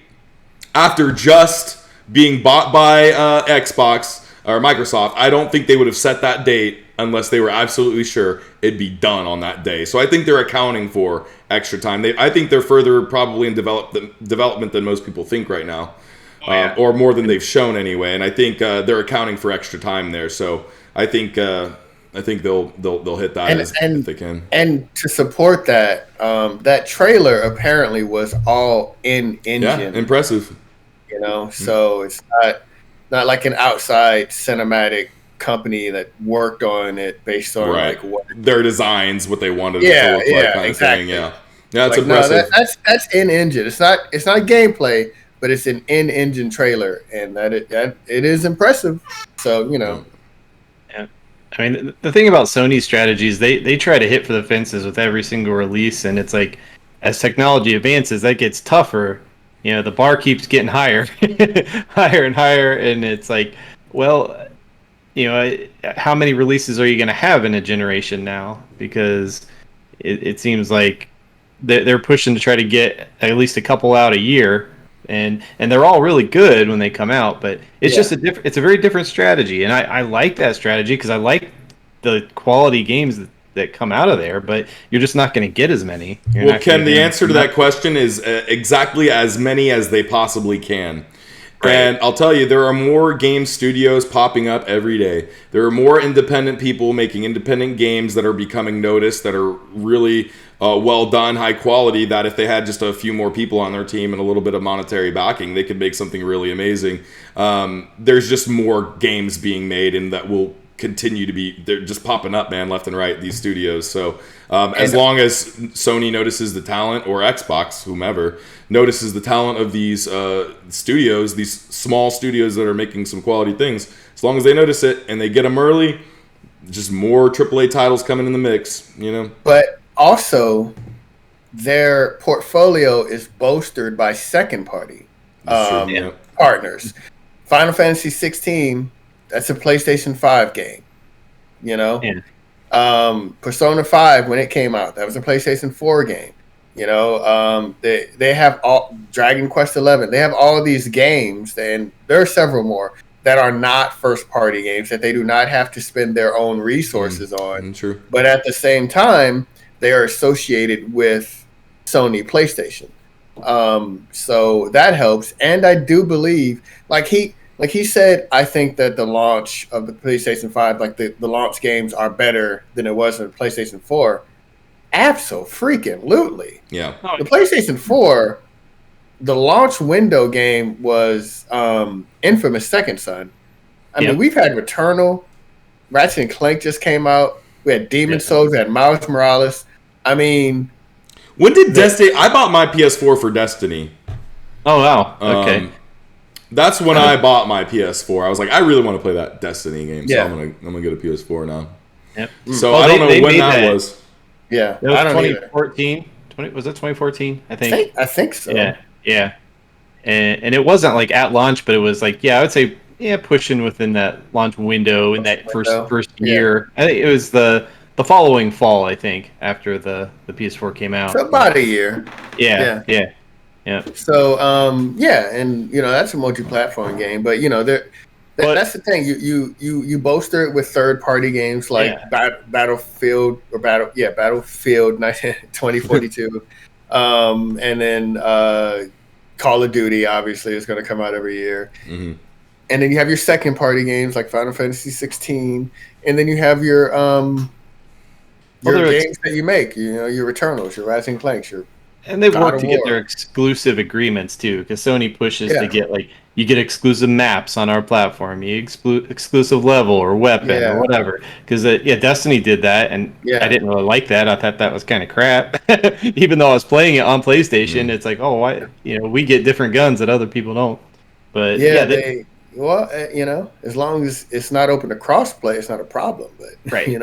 after just being bought by Xbox or Microsoft. I don't think they would have set that date unless they were absolutely sure it'd be done on that day. So I think they're accounting for extra time. I think they're further probably in development than most people think right now, or more than they've shown anyway. And I think they're accounting for extra time there. So I think they'll hit that if they can. And to support that, that trailer apparently was all in engine. Yeah, impressive. So it's not like an outside cinematic company that worked on it based on like what their designs, what they wanted it to look like, kind exactly. of thing. Yeah, that's impressive. No, that's in engine. It's not gameplay, but it's an in engine trailer, and that it is impressive. So Yeah. I mean, the thing about Sony's strategy is they try to hit for the fences with every single release, and it's like as technology advances, that gets tougher. The bar keeps getting higher, higher and higher, and it's like, well, how many releases are you going to have in a generation now? Because it seems like they're pushing to try to get at least a couple out a year, and they're all really good when they come out, but it's just it's a very different strategy, and I like that strategy because I like the quality games that come out of there, but you're just not going to get as many. Well, Ken, the answer to that question is exactly as many as they possibly can. Right. And I'll tell you, there are more game studios popping up every day. There are more independent people making independent games that are becoming noticed, that are really well done, high quality, that if they had just a few more people on their team and a little bit of monetary backing, they could make something really amazing. There's just more games being made, and that will continue to be, they're just popping up, man, left and right, these studios. So as long as Sony notices the talent, or Xbox, whomever, notices the talent of these studios, these small studios that are making some quality things, as long as they notice it and they get them early, just more AAA titles coming in the mix, But also, their portfolio is bolstered by second-party partners. Final Fantasy 16, that's a PlayStation 5 game, Persona 5, when it came out, that was a PlayStation 4 game. They have all Dragon Quest 11. They have all of these games, and there are several more that are not first-party games that they do not have to spend their own resources on. True. But at the same time, they are associated with Sony PlayStation. So that helps. And I do believe, like he said, I think that the launch of the PlayStation 5, like the launch games are better than it was in the PlayStation 4. Absolutely. Yeah. The PlayStation 4, the launch window game was Infamous Second Son. I mean, we've had Returnal, Ratchet and Clank just came out. We had Demon's Souls, we had Miles Morales. I mean, when did Destiny? I bought my PS4 for Destiny. Oh wow! Okay. That's when I bought my PS4. I was like, I really want to play that Destiny game, so Yeah. I'm gonna get a PS4 now. Yep. So Well, I don't they know when made that that. was. Yeah, That was I don't either. 2014. Was that 2014? I think. I think so. Yeah. And it wasn't like at launch, but it was like, I would say, pushing within that launch window in that first year. I think it was the following fall, I think, after the PS4 came out. So about a year. Yeah. So and that's a multi-platform game, but that's the thing. You bolster it with third-party games like Battlefield 2042, and then Call of Duty obviously is going to come out every year, and then you have your second-party games like Final Fantasy 16, and then you have your games that you make. Your Returnals, your Ratchet and Clanks, your and they've God worked of to get War. their exclusive agreements too, because Sony pushes to get you get exclusive maps on our platform, you exclusive level or weapon or whatever. Because Destiny did that, and I didn't really like that. I thought that was kind of crap. Even though I was playing it on PlayStation, it's like, oh, why? We get different guns that other people don't. But as long as it's not open to crossplay, it's not a problem. But right. when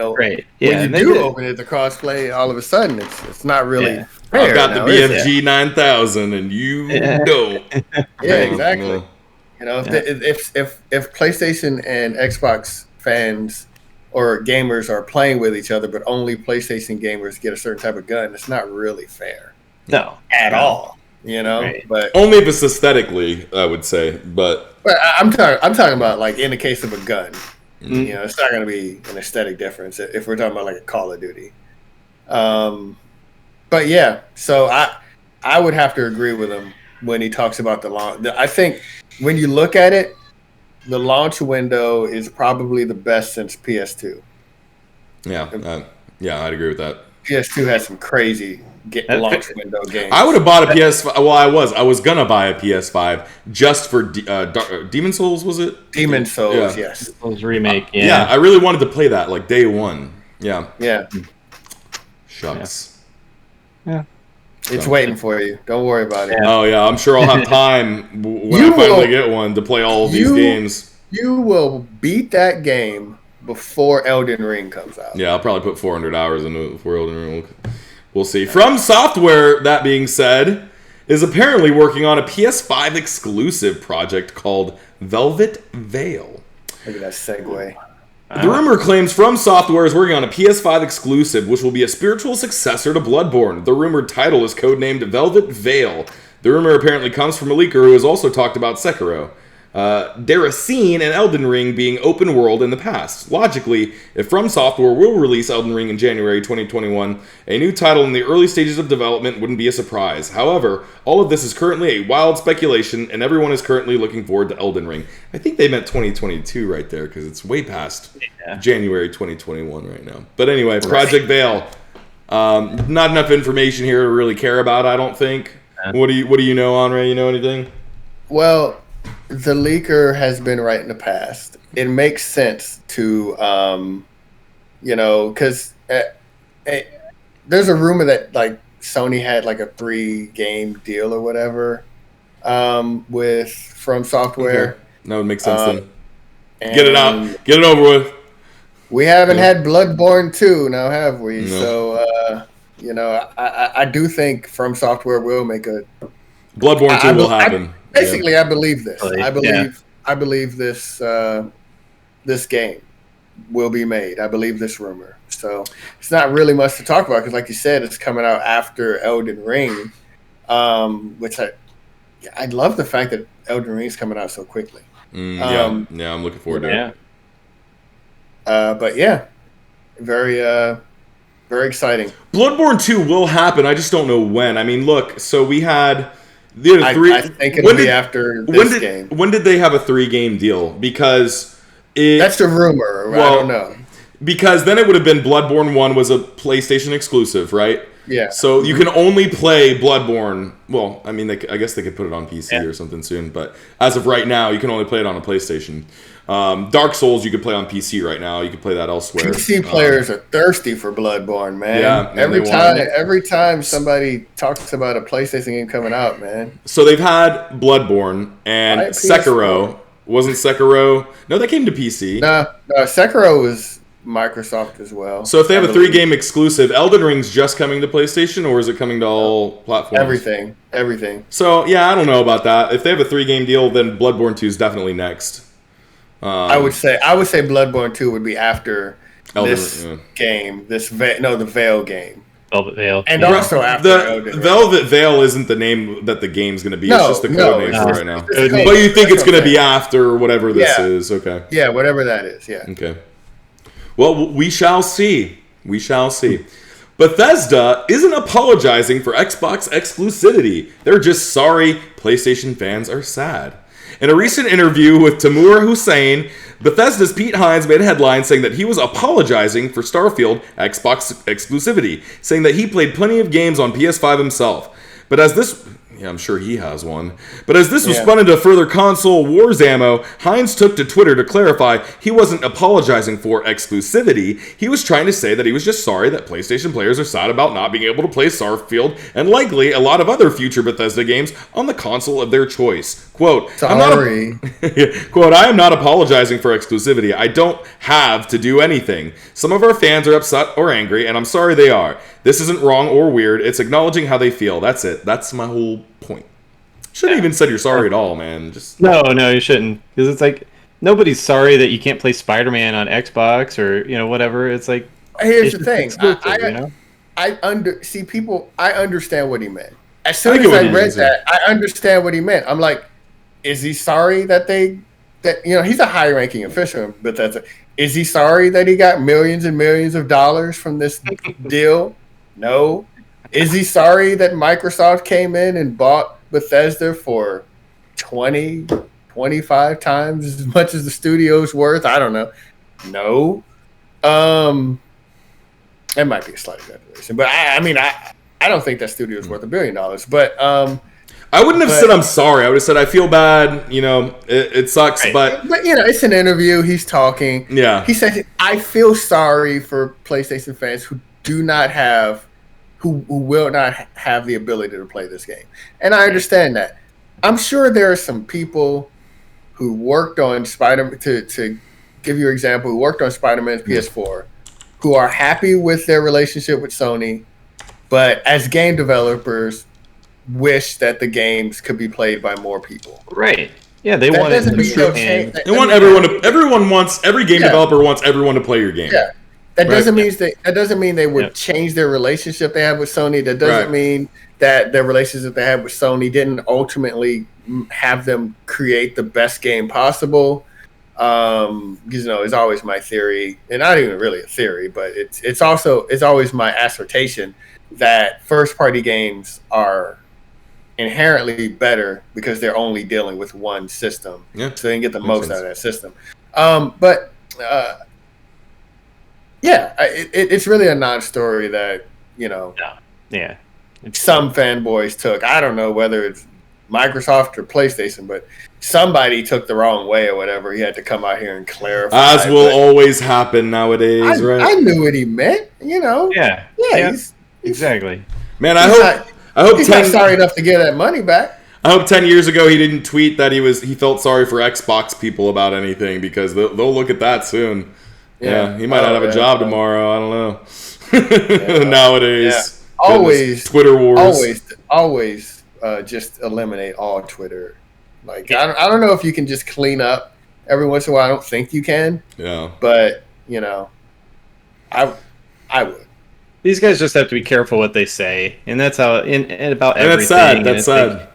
you do open it to crossplay, all of a sudden it's not really fair. I've got the BFG 9000, and you don't. Yeah, exactly. If PlayStation and Xbox fans or gamers are playing with each other, but only PlayStation gamers get a certain type of gun, it's not really fair. No, at all. But only if it's aesthetically, I would say. But I'm talking about like in the case of a gun, it's not going to be an aesthetic difference if we're talking about like a Call of Duty. But so I would have to agree with him when he talks about the launch. I think when you look at it, the launch window is probably the best since PS2. Yeah, I'd agree with that. PS2 had some crazy launch window games. I would have bought a PS5. Well, I was gonna buy a PS5 just for Demon Souls. Was it Demon Souls? Yes. Souls remake. Yeah, I really wanted to play that like day one. Yeah. Shucks. Yeah. It's waiting for you. Don't worry about it. Oh yeah, I'm sure I'll have time when I finally get one to play all of these games. You will beat that game before Elden Ring comes out. Yeah, I'll probably put 400 hours into it before Elden Ring. We'll see. From Software, that being said, is apparently working on a PS5 exclusive project called Velvet Veil. Look at that segue. The rumor claims From Software is working on a PS5 exclusive, which will be a spiritual successor to Bloodborne. The rumored title is codenamed Velvet Veil. The rumor apparently comes from a leaker who has also talked about Sekiro, Deracine, and Elden Ring being open world in the past. Logically, if From Software will release Elden Ring in January 2021, a new title in the early stages of development wouldn't be a surprise. However, all of this is currently a wild speculation, and everyone is currently looking forward to Elden Ring. I think they meant 2022 right there, because it's way past January 2021 right now. But anyway, Project Veil. Not enough information here to really care about, I don't think. What do you know, Anre? You know anything? Well, the leaker has been right in the past. It makes sense to, because there's a rumor that like Sony had like a 3-game deal or whatever with From Software. Okay. That would make sense then. Get it out. Get it over with. We haven't had Bloodborne 2 now, have we? No. So, I do think From Software will make a... Bloodborne 2 will happen. Basically, I believe this. I believe this this game will be made. I believe this rumor. So it's not really much to talk about because, like you said, it's coming out after Elden Ring, which I love the fact that Elden Ring is coming out so quickly. I'm looking forward to it. But yeah, very very exciting. Bloodborne 2 will happen. I just don't know when. I mean, look. So we had. I think it'll be after this game. When did they have a 3-game deal? Because that's the rumor. Well, I don't know. Because then it would have been Bloodborne 1 was a PlayStation exclusive, right? Yeah. So you can only play Bloodborne. Well, I mean, I guess they could put it on PC or something soon. But as of right now, you can only play it on a PlayStation. Dark Souls you could play on PC right now. You could play that elsewhere. PC players are thirsty for Bloodborne, man. Yeah, every time somebody talks about a PlayStation game coming out, man. So they've had Bloodborne and Sekiro. Wasn't Sekiro? No, that came to PC. No, Sekiro was Microsoft as well. So if they have a 3-game exclusive, Elden Ring's just coming to PlayStation, or is it coming to all platforms? Everything. So yeah, I don't know about that. If they have a 3-game deal, then Bloodborne 2 is definitely next. I would say Bloodborne 2 would be after this game. The Veil game. Velvet Veil. And also after the Velvet Veil isn't the name that the game's going to be. It's just the code name for right now. But you think it's going to be after whatever this is. Okay. Yeah, whatever that is. Yeah. Okay. Well, we shall see. We shall see. Bethesda isn't apologizing for Xbox exclusivity. They're just sorry PlayStation fans are sad. In a recent interview with Tamur Hussein, Bethesda's Pete Hines made a headline saying that he was apologizing for Starfield Xbox exclusivity, saying that he played plenty of games on PS5 himself. But as this... Yeah, I'm sure he has one. But as this was spun into further console wars ammo, Hines took to Twitter to clarify he wasn't apologizing for exclusivity. He was trying to say that he was just sorry that PlayStation players are sad about not being able to play Starfield and likely a lot of other future Bethesda games on the console of their choice. Quote, quote, I am not apologizing for exclusivity. I don't have to do anything. Some of our fans are upset or angry, and I'm sorry they are. This isn't wrong or weird. It's acknowledging how they feel. That's it. That's my whole point. Shouldn't even said you're sorry at all, man. Just No, you shouldn't. Because it's like, nobody's sorry that you can't play Spider-Man on Xbox or, whatever. It's like... Here's the thing. I understand what he meant. As soon as I read that, I understand what he meant. I'm like, is he sorry that he's a high-ranking official, but is he sorry that he got millions and millions of dollars from this deal? No. Is he sorry that Microsoft came in and bought Bethesda for 20, 25 times as much as the studio's worth? I don't know. No. It might be a slight exaggeration, but I don't think that studio's worth $1 billion. But I wouldn't have said I'm sorry. I would have said I feel bad. It sucks, right. but it's an interview. He's talking. Yeah. He said, "I feel sorry for PlayStation fans who will not have the ability to play this game," and I understand that. I'm sure there are some people who worked on Spider-Man. To give you an example, who worked on Spider-Man's PS4, who are happy with their relationship with Sony, but as game developers, wish that the games could be played by more people. Right. Yeah, they want it to be They want every game developer wants everyone to play your game. Yeah. That doesn't mean they would change their relationship they have with Sony. That doesn't mean that their relationship they have with Sony didn't ultimately have them create the best game possible. It's always my theory, and not even really a theory, but it's always my assertion that first party games are inherently better because they're only dealing with one system, so they can get the most out of that system. It's really a non-story that some fanboys took. I don't know whether it's Microsoft or PlayStation, but somebody took the wrong way or whatever. He had to come out here and clarify. As will always happen nowadays, right? I knew what he meant, Yeah, exactly. Man, I hope he's not sorry enough to get that money back. I hope 10 years ago he didn't tweet that he felt sorry for Xbox people about anything, because they'll look at that soon. Yeah, he might not have a job tomorrow. I don't know. Nowadays, always Twitter wars. Always, just eliminate all Twitter. Like I don't know if you can just clean up every once in a while. I don't think you can. Yeah, but I would. These guys just have to be careful what they say, and that's how. And about everything. That's sad.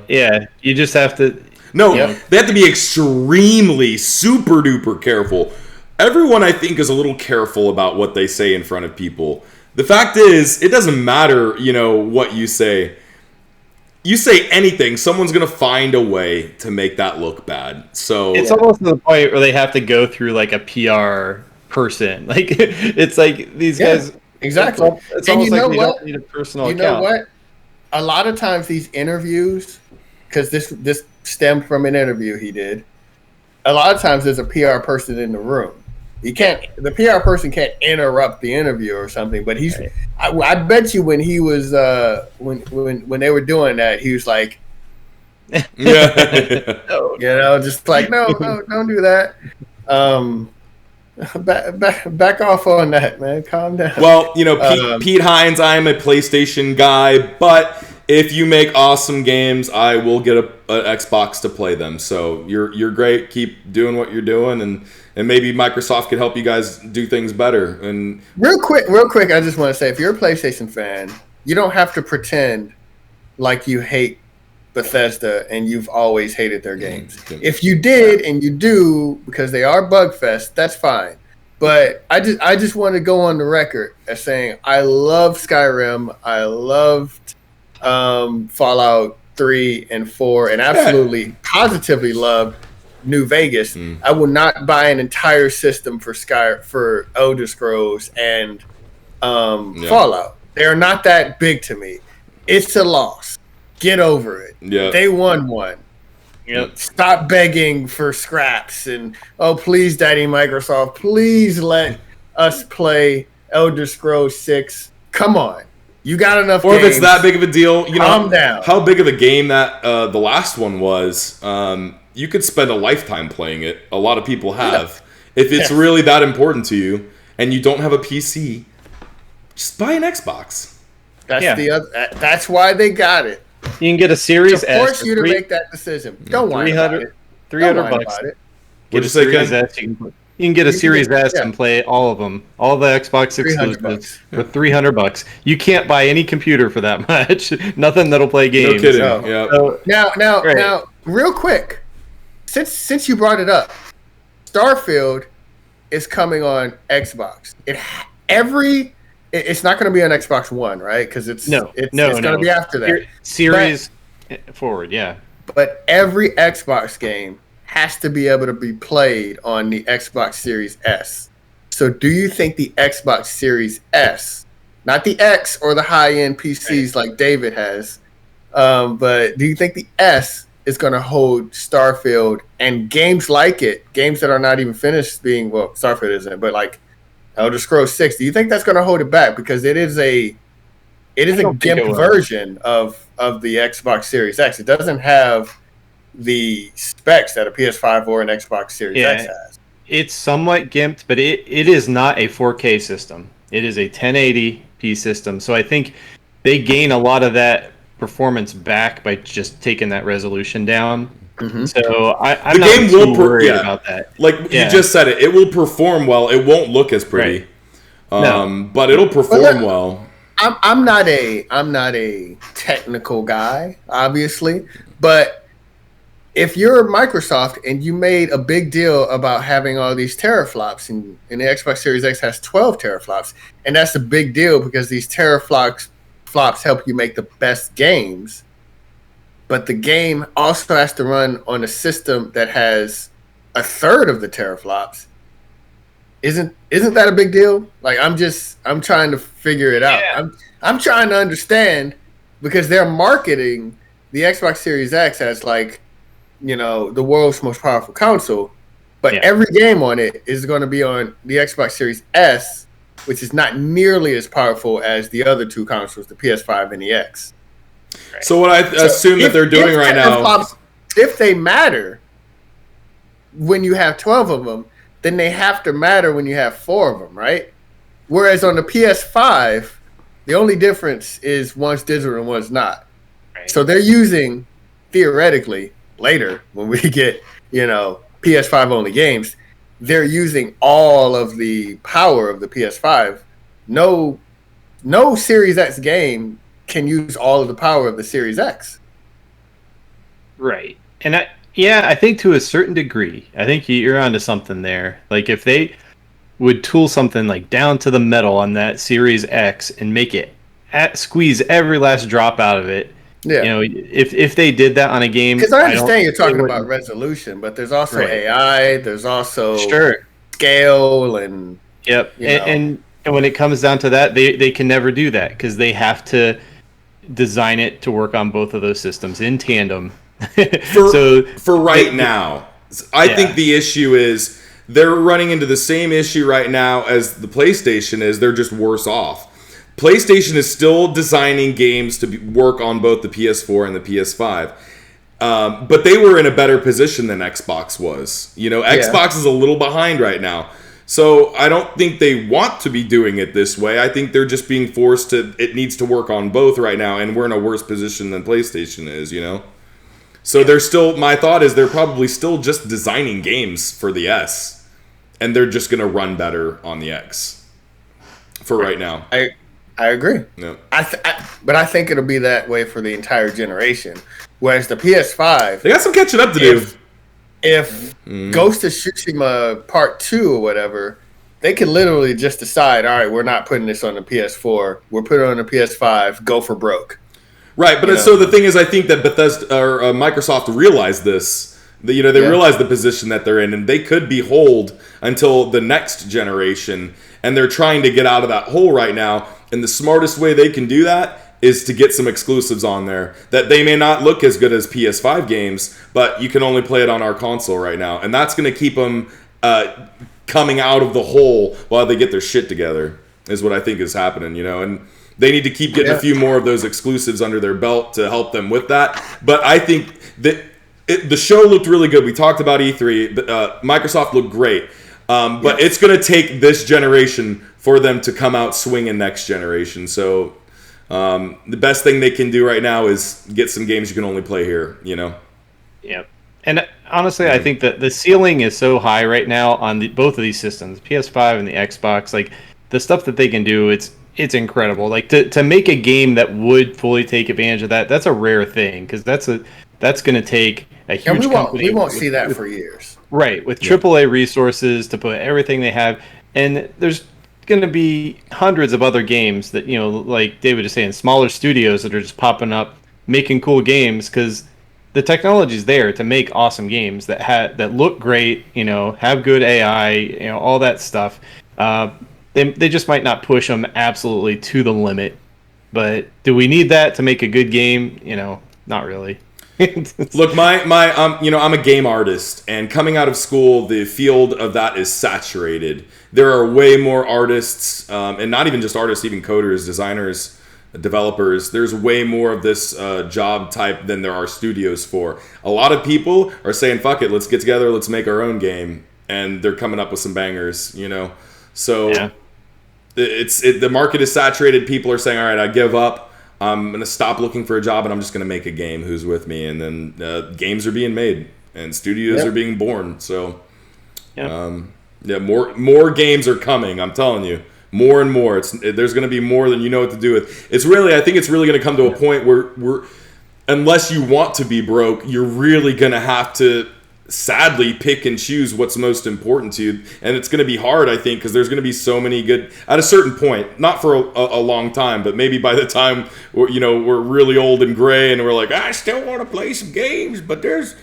Yeah, you just have to. No, they have to be extremely, super duper careful. Everyone, I think, is a little careful about what they say in front of people. The fact is, it doesn't matter, what you say. You say anything, someone's going to find a way to make that look bad. So it's almost to the point where they have to go through like a PR person. Like it's like these guys. Exactly. It's almost like they don't need a personal account. You know what? A lot of times these interviews, because this stemmed from an interview he did, a lot of times there's a PR person in the room. The PR person can't interrupt the interview or something. But he's, I bet you when he was when they were doing that, he was like, just like no, don't do that. Back off on that, man. Calm down. Well, Pete Hines, I am a PlayStation guy, but if you make awesome games, I will get an Xbox to play them. So you're great. Keep doing what you're doing, and maybe Microsoft could help you guys do things better. And real quick, I just want to say, if you're a PlayStation fan, you don't have to pretend like you hate Bethesda and you've always hated their games. If you did and you do because they are bug fest, that's fine. But I just want to go on the record as saying I love Skyrim, I loved Fallout 3 and 4, and absolutely positively loved New Vegas. I will not buy an entire system for Elder Scrolls and Fallout. They are not that big to me. It's a loss. Get over it. Yeah. They won one. Yep. Stop begging for scraps and please, Daddy Microsoft, please let us play Elder Scrolls 6. Come on. You got enough Or games. if it's that big of a deal, calm down. How big of a game that the last one was, you could spend a lifetime playing it. A lot of people have. Yeah. If it's really that important to you and you don't have a PC, just buy an Xbox. That's why they got it. You can get a Series S. Force you to make that decision. Don't whine about it. $300 bucks. What'd you say, Ken? You can get a Series S and play all of them, all the Xbox exclusives for $300. You can't buy any computer for that much. Nothing that'll play games. No kidding. Yeah. So, now, real quick, since you brought it up, Starfield is coming on Xbox. It's not going to be on Xbox One, right? Because it's going to be after that. Series forward, yeah. But every Xbox game has to be able to be played on the Xbox Series S. So do you think the Xbox Series S, not the X or the high-end PCs like David has, but do you think the S is going to hold Starfield and games like it, games that are not even finished Starfield isn't, but like Elder Scrolls 6, do you think that's going to hold it back? Because it is a GIMP version of the Xbox Series X. It doesn't have the specs that a PS5 or an Xbox Series X has. It's somewhat gimped, but it is not a 4K system. It is a 1080p system. So I think they gain a lot of that performance back by just taking that resolution down. Mm-hmm. So I'm not too worried about that. Like you just said it will perform well. It won't look as pretty, but it'll perform well. I'm not a technical guy, obviously, but if you're Microsoft and you made a big deal about having all these teraflops, and the Xbox Series X has 12 teraflops, and that's a big deal because these teraflops help you make the best games, but the game also has to run on a system that has a third of the teraflops. Isn't that a big deal? Like I'm trying to figure it out. Yeah. I'm trying to understand because they're marketing the Xbox Series X as like, the world's most powerful console, but every game on it is going to be on the Xbox Series S, which is not nearly as powerful as the other two consoles, the PS5 and the X. Right. So what I assume that they're doing right now, if they matter when you have 12 of them, then they have to matter when you have 4 of them, right? Whereas on the PS5, the only difference is one's digital and one's not. Right. So they're using, theoretically, later when we get, PS5 only games, they're using all of the power of the PS5. No Series X game can use all of the power of the Series X. Right. And I think to a certain degree, I think you're onto something there. Like if they would tool something like down to the metal on that Series X and make it squeeze every last drop out of it. Yeah. If they did that on a game, because I understand you're talking about resolution, but there's also AI, there's also scale, and and when it comes down to that, they can never do that because they have to design it to work on both of those systems in tandem. For right now, I think the issue is they're running into the same issue right now as the PlayStation is. They're just worse off. PlayStation is still designing games to work on both the PS4 and the PS5. But they were in a better position than Xbox was. Xbox is a little behind right now. So I don't think they want to be doing it this way. I think they're just being forced to, it needs to work on both right now, and we're in a worse position than PlayStation is, So they're still, my thought is they're probably still just designing games for the S, and they're just going to run better on the X for right now. I agree. Yeah. But I think it'll be that way for the entire generation. Whereas the PS5, they got some catching up to do. If Ghost of Tsushima Part 2 or whatever, they could literally just decide, all right, we're not putting this on the PS4. We're putting it on the PS5. Go for broke. Right, but so the thing is, I think that Bethesda or Microsoft realized this. They realize the position that they're in, and they could be holed until the next generation, and they're trying to get out of that hole right now. And the smartest way they can do that is to get some exclusives on there that they may not look as good as PS5 games, but you can only play it on our console right now, and that's going to keep them coming out of the hole while they get their shit together. Is what I think is happening, and they need to keep getting a few more of those exclusives under their belt to help them with that. But I think that the show looked really good. We talked about E3. Microsoft looked great. But it's going to take this generation for them to come out swinging next generation. So the best thing they can do right now is get some games you can only play here, Yeah. And honestly, I think that the ceiling is so high right now on both of these systems, PS5 and the Xbox. Like, the stuff that they can do, it's incredible. Like, to make a game that would fully take advantage of that's a rare thing, because that's going to take a huge company. We won't see that for years. Right, with AAA resources to put everything they have. And there's going to be hundreds of other games that, like David is saying, smaller studios that are just popping up, making cool games, because the technology's there to make awesome games that look great, have good AI, all that stuff. They just might not push them absolutely to the limit. But do we need that to make a good game? Not really. Look, I'm a game artist, and coming out of school, the field of that is saturated. There are way more artists, and not even just artists, even coders, designers, developers. There's way more of this job type than there are studios for. A lot of people are saying, fuck it, let's get together, let's make our own game. And they're coming up with some bangers, So the market is saturated. People are saying, all right, I give up. I'm going to stop looking for a job, and I'm just going to make a game. Who's with me? And then games are being made, and studios are being born. So, more games are coming. I'm telling you, more and more. There's going to be more than you know what to do with. I think it's really going to come to a point where unless you want to be broke, you're really going to have to sadly pick and choose what's most important to you, and it's going to be hard, I think, because there's going to be so many good at a certain point, not for a long time, but maybe by the time we're really old and gray and we're like, I still want to play some games, but there's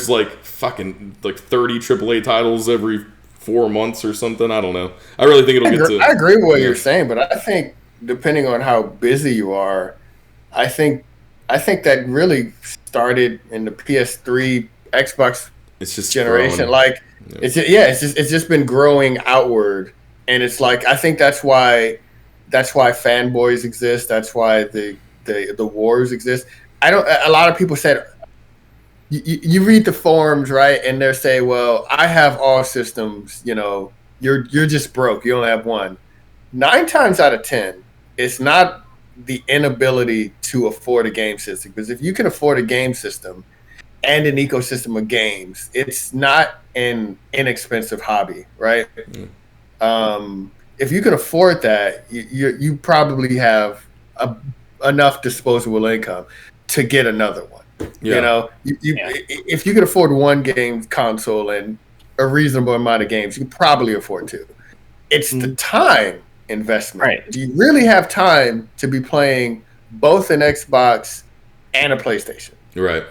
like fucking like 30 AAA titles every 4 months or something. I don't know. I really think I agree with what you're saying, but I think depending on how busy you are, I think that really started in the PS3 Xbox generation. Growing. Like, it's just been growing outward, and it's like, I think that's why fanboys exist. That's why the wars exist. A lot of people said, you read the forums, right, and they're saying, well, I have all systems, you're just broke, you only have one. 9 times out of 10, it's not the inability to afford a game system, because if you can afford a game system and an ecosystem of games, it's not an inexpensive hobby, right? If you can afford that, you probably have enough disposable income to get another one. If you can afford one game console and a reasonable amount of games, you can probably afford 2. It's the time investment. Right. Do you really have time to be playing both an Xbox and a PlayStation? Right.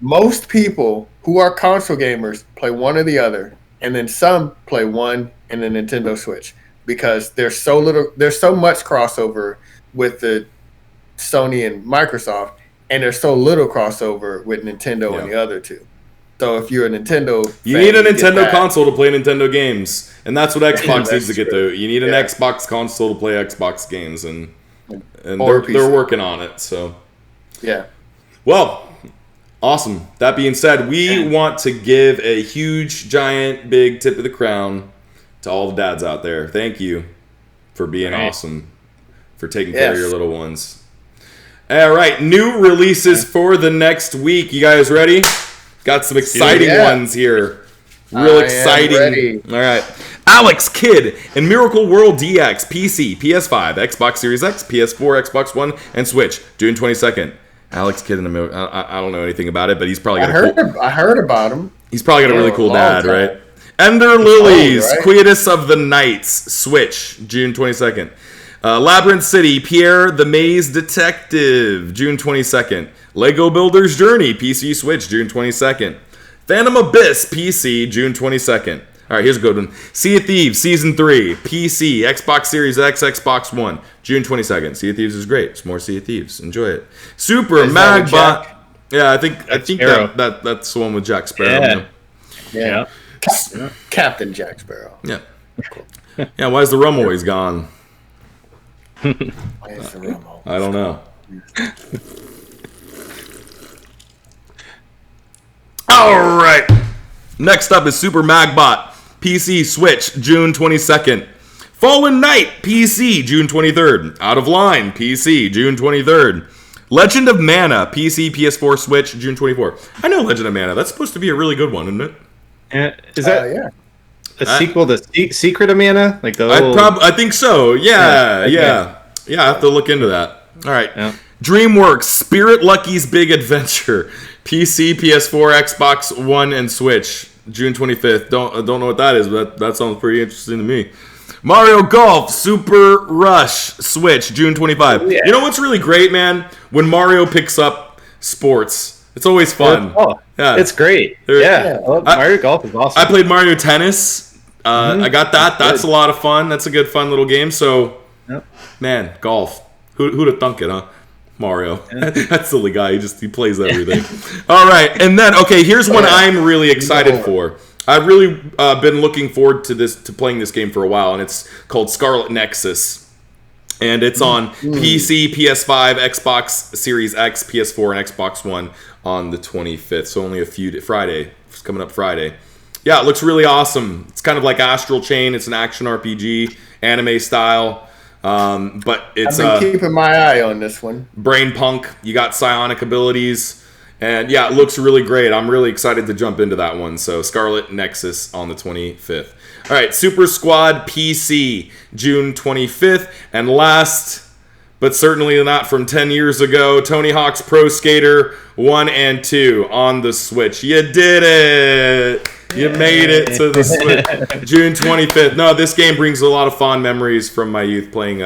Most people who are console gamers play one or the other, and then some play one and the Nintendo Switch, because there's so much crossover with the Sony and Microsoft, and there's so little crossover with Nintendo and the other two. So if you're a Nintendo you fan, need a get Nintendo that. console to play Nintendo games, and that's what Xbox That's needs to get true. to. You need an Yeah. Xbox console to play Xbox games, and Or they're PC. working on it. So, Yeah. well, awesome. That being said, we want to give a huge, giant, big tip of the crown to all the dads out there. Thank you for being awesome, for taking care of your little ones. All right, new releases for the next week. You guys ready? Got some exciting ones here. Real exciting. Ready. All right. Alex Kidd and Miracle World DX, PC, PS5, Xbox Series X, PS4, Xbox One, and Switch, June 22nd. Alex Kidd and I don't know anything about it, but he's probably got I heard about him. He's probably got a really cool long dad, time. right? Ender Lilies, right? Quietus of the Knights, Switch, June 22nd. Labyrinth City, Pierre the Maze Detective, June 22nd. Lego Builder's Journey, PC, Switch, June 22nd. Phantom Abyss, PC, June 22nd. All right, here's a good one. Sea of Thieves, Season 3, PC, Xbox Series X, Xbox One, June 22nd. Sea of Thieves is great. It's more Sea of Thieves. Enjoy it. Super Is that with Magbot. Jack? Yeah, I think Sparrow. that's the one with Jack Sparrow. Yeah. Captain Jack Sparrow. Yeah. Yeah, why is the rum always gone? Why is the rum always I don't know. All right. Next up is Super Magbot, PC, Switch, June 22nd. Fallen Knight, PC, June 23rd. Out of Line, PC, June 23rd. Legend of Mana, PC, PS4, Switch, June 24th. I know Legend of Mana. That's supposed to be a really good one, isn't it? Is that yeah. a sequel to Secret of Mana? Like the I think so. Yeah. okay. I have to look into that. All right. Yeah. DreamWorks, Spirit Lucky's Big Adventure, PC, PS4, Xbox One, and Switch, June 25th. Don't know what that is, but that sounds pretty interesting to me. Mario Golf, Super Rush, Switch, June 25th. Yeah. You know what's really great, man? When Mario picks up sports, it's always fun. Yeah. It's great. Yeah. Mario Golf is awesome. I played Mario Tennis. I got that. That's a lot of fun. That's a good, fun little game. So, man, golf. Who'd have thunk it, huh? Mario. That silly guy. He plays everything. All right. And then, okay, here's one I'm really excited for. I've really been looking forward to playing this game for a while, and it's called Scarlet Nexus. And it's on PC, PS5, Xbox Series X, PS4, and Xbox One on the 25th. So only Friday. It's coming up Friday. Yeah, it looks really awesome. It's kind of like Astral Chain. It's an action RPG, anime style. But it's I've been keeping my eye on this one. Brain Punk. You got psionic abilities. And yeah, it looks really great. I'm really excited to jump into that one. So Scarlet Nexus on the 25th. All right, Super Squad PC, June 25th. And last, but certainly not from 10 years ago, Tony Hawk's Pro Skater 1 and 2 on the Switch. You did it! You made it to the Switch. June 25th. No, this game brings a lot of fond memories from my youth playing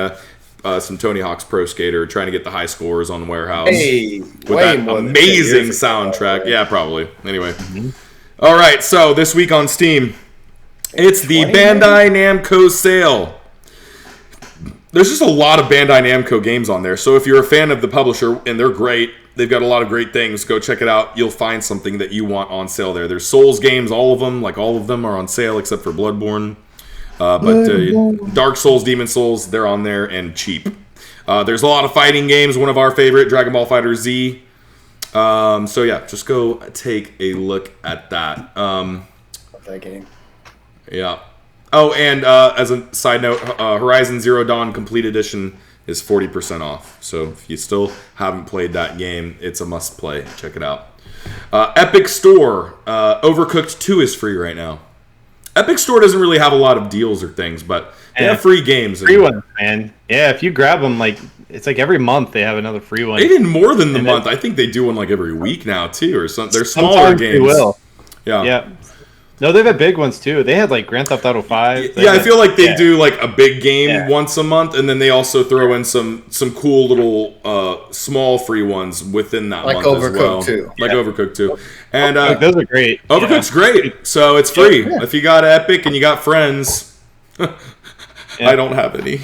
some Tony Hawk's Pro Skater, trying to get the high scores on Warehouse. Hey, with way that more than 10 amazing years ago. soundtrack. Yeah, probably. Anyway. All right, so this week on Steam, it's the Bandai Namco sale. There's just a lot of Bandai Namco games on there. So if you're a fan of the publisher, and they're great, they've got a lot of great things, go check it out. You'll find something that you want on sale there. There's Souls games, all of them are on sale except for Bloodborne. But Dark Souls, Demon Souls, they're on there and cheap. There's a lot of fighting games. One of our favorite, Dragon Ball Fighter Z. So yeah, just go take a look at that. That game. Yeah. Oh, and as a side note, Horizon Zero Dawn Complete Edition is 40% off. So if you still haven't played that game, it's a must play. Check it out. Epic Store, Overcooked 2 is free right now. Epic Store doesn't really have a lot of deals or things, but they have free games. Free ones, man. Yeah, if you grab them, it's like every month they have another free one. Even more than the month. I think they do one like every week now too, or something. They're smaller Sometimes games. They will. Yeah. No, they've had big ones too. They had like Grand Theft Auto 5. Yeah, I feel like they do like a big game once a month, and then they also throw in some cool little small free ones within that month as well. Overcooked 2. Like Overcooked 2. And those are great. Overcooked's great, so it's free. If you got Epic and you got friends, I don't have any.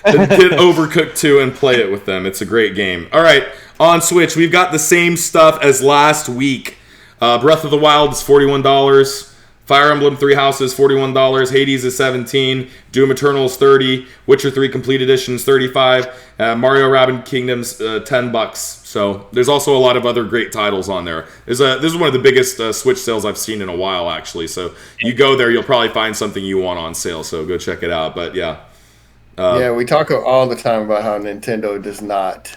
Then get Overcooked 2 and play it with them. It's a great game. All right, on Switch, we've got the same stuff as last week. Breath of the Wild is $41. Fire Emblem Three Houses $41. Hades is $17. Doom Eternal is $30. Witcher 3 Complete Edition is $35. Mario Rabbids Kingdoms $10. So there's also a lot of other great titles on there. This is one of the biggest Switch sales I've seen in a while, actually. So you go there, you'll probably find something you want on sale. So go check it out. But yeah. Yeah, we talk all the time about how Nintendo does not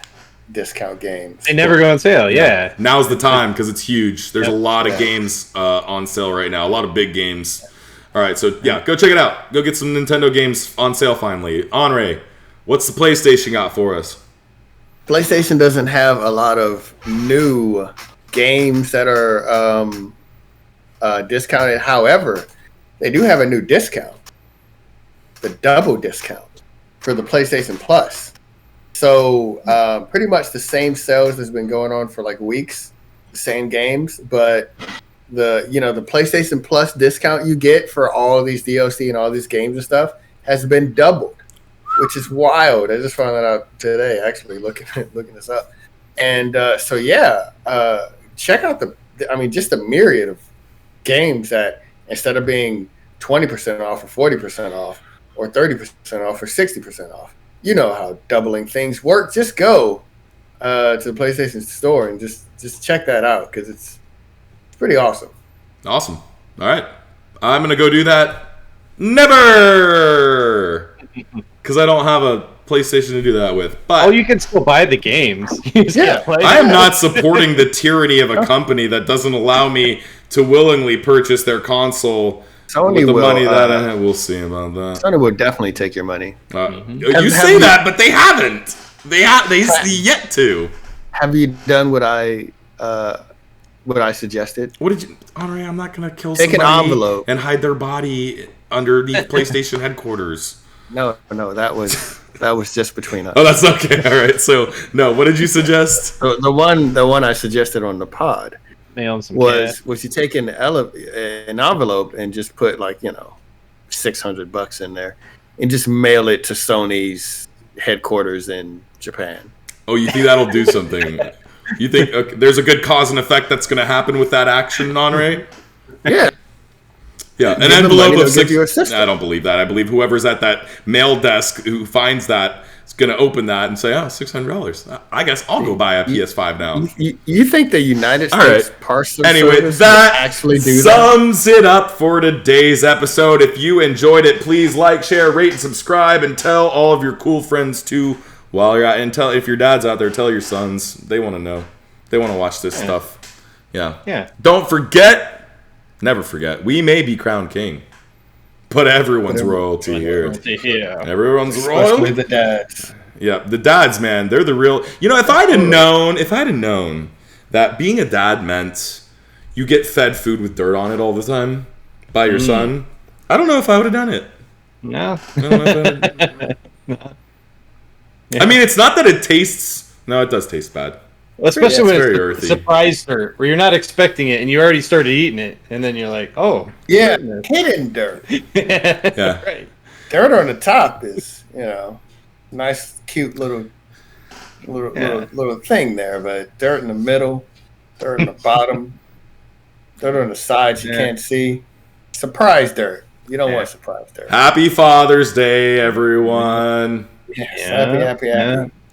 discount games. They never go on sale. Yeah. Now's the time because it's huge. There's a lot of games on sale right now. A lot of big games. All right, so yeah, go check it out. Go get some Nintendo games on sale finally. Anre, what's the PlayStation got for us? PlayStation doesn't have a lot of new games that are discounted. However, they do have a new discount, the double discount for the PlayStation Plus. So pretty much the same sales that's been going on for like weeks, the same games, but the PlayStation Plus discount you get for all these DLC and all these games and stuff has been doubled, which is wild. I just found that out today, actually looking this up. And check out just the myriad of games that instead of being 20% off or 40% off or 30% off or 60% off. You know how doubling things work. Just go to the PlayStation Store and just check that out because it's pretty awesome. Awesome. All right. I'm going to go do that. Never! Because I don't have a PlayStation to do that with. But you can still buy the games. I am not supporting the tyranny of a company that doesn't allow me to willingly purchase their console Sony with the will, money that I have. We'll see about that. Sony will definitely take your money. You say that, but they haven't. They yet to. Have you done what I suggested? What did you, Anre? I'm not gonna kill Take somebody an envelope and hide their body underneath PlayStation headquarters. No, that was just between us. Oh, that's okay. All right. So no, what did you suggest? The one I suggested on the pod was you take an envelope and just put $600 in there and just mail it to Sony's headquarters in Japan. Oh, you think that'll do something? You think there's a good cause and effect that's going to happen with that action, Anre? Yeah. Yeah, an envelope of $6. I don't believe that. I believe whoever's at that mail desk who finds that is going to open that and say, "Oh, $600. I guess I'll go buy a PS5 now." You think the United States Parcel Service that actually do sums it up for today's episode. If you enjoyed it, please like, share, rate, and subscribe, and tell all of your cool friends too. While you're out, and tell if your dad's out there, tell your sons. They want to know. They want to watch this stuff. Yeah. Don't forget. Never forget, we may be crowned king, but everyone's royalty here. Yeah. Everyone's Especially royal. the dads. Yeah, the dads, man, they're the real. If I'd have known that being a dad meant you get fed food with dirt on it all the time by your son, I don't know if I would have done it. No. I don't know if I would've- I mean, it's not that it tastes. No, it does taste bad. Especially when very it's earthy. surprise dirt, where you're not expecting it, and you already started eating it, and then you're like, "Oh, yeah, hidden dirt." Yeah, right. Dirt on the top is, nice, cute little thing there, but dirt in the middle, dirt in the bottom, dirt on the sides you can't see. Surprise dirt. You don't want surprise dirt. Happy Father's Day, everyone. Yes, happy.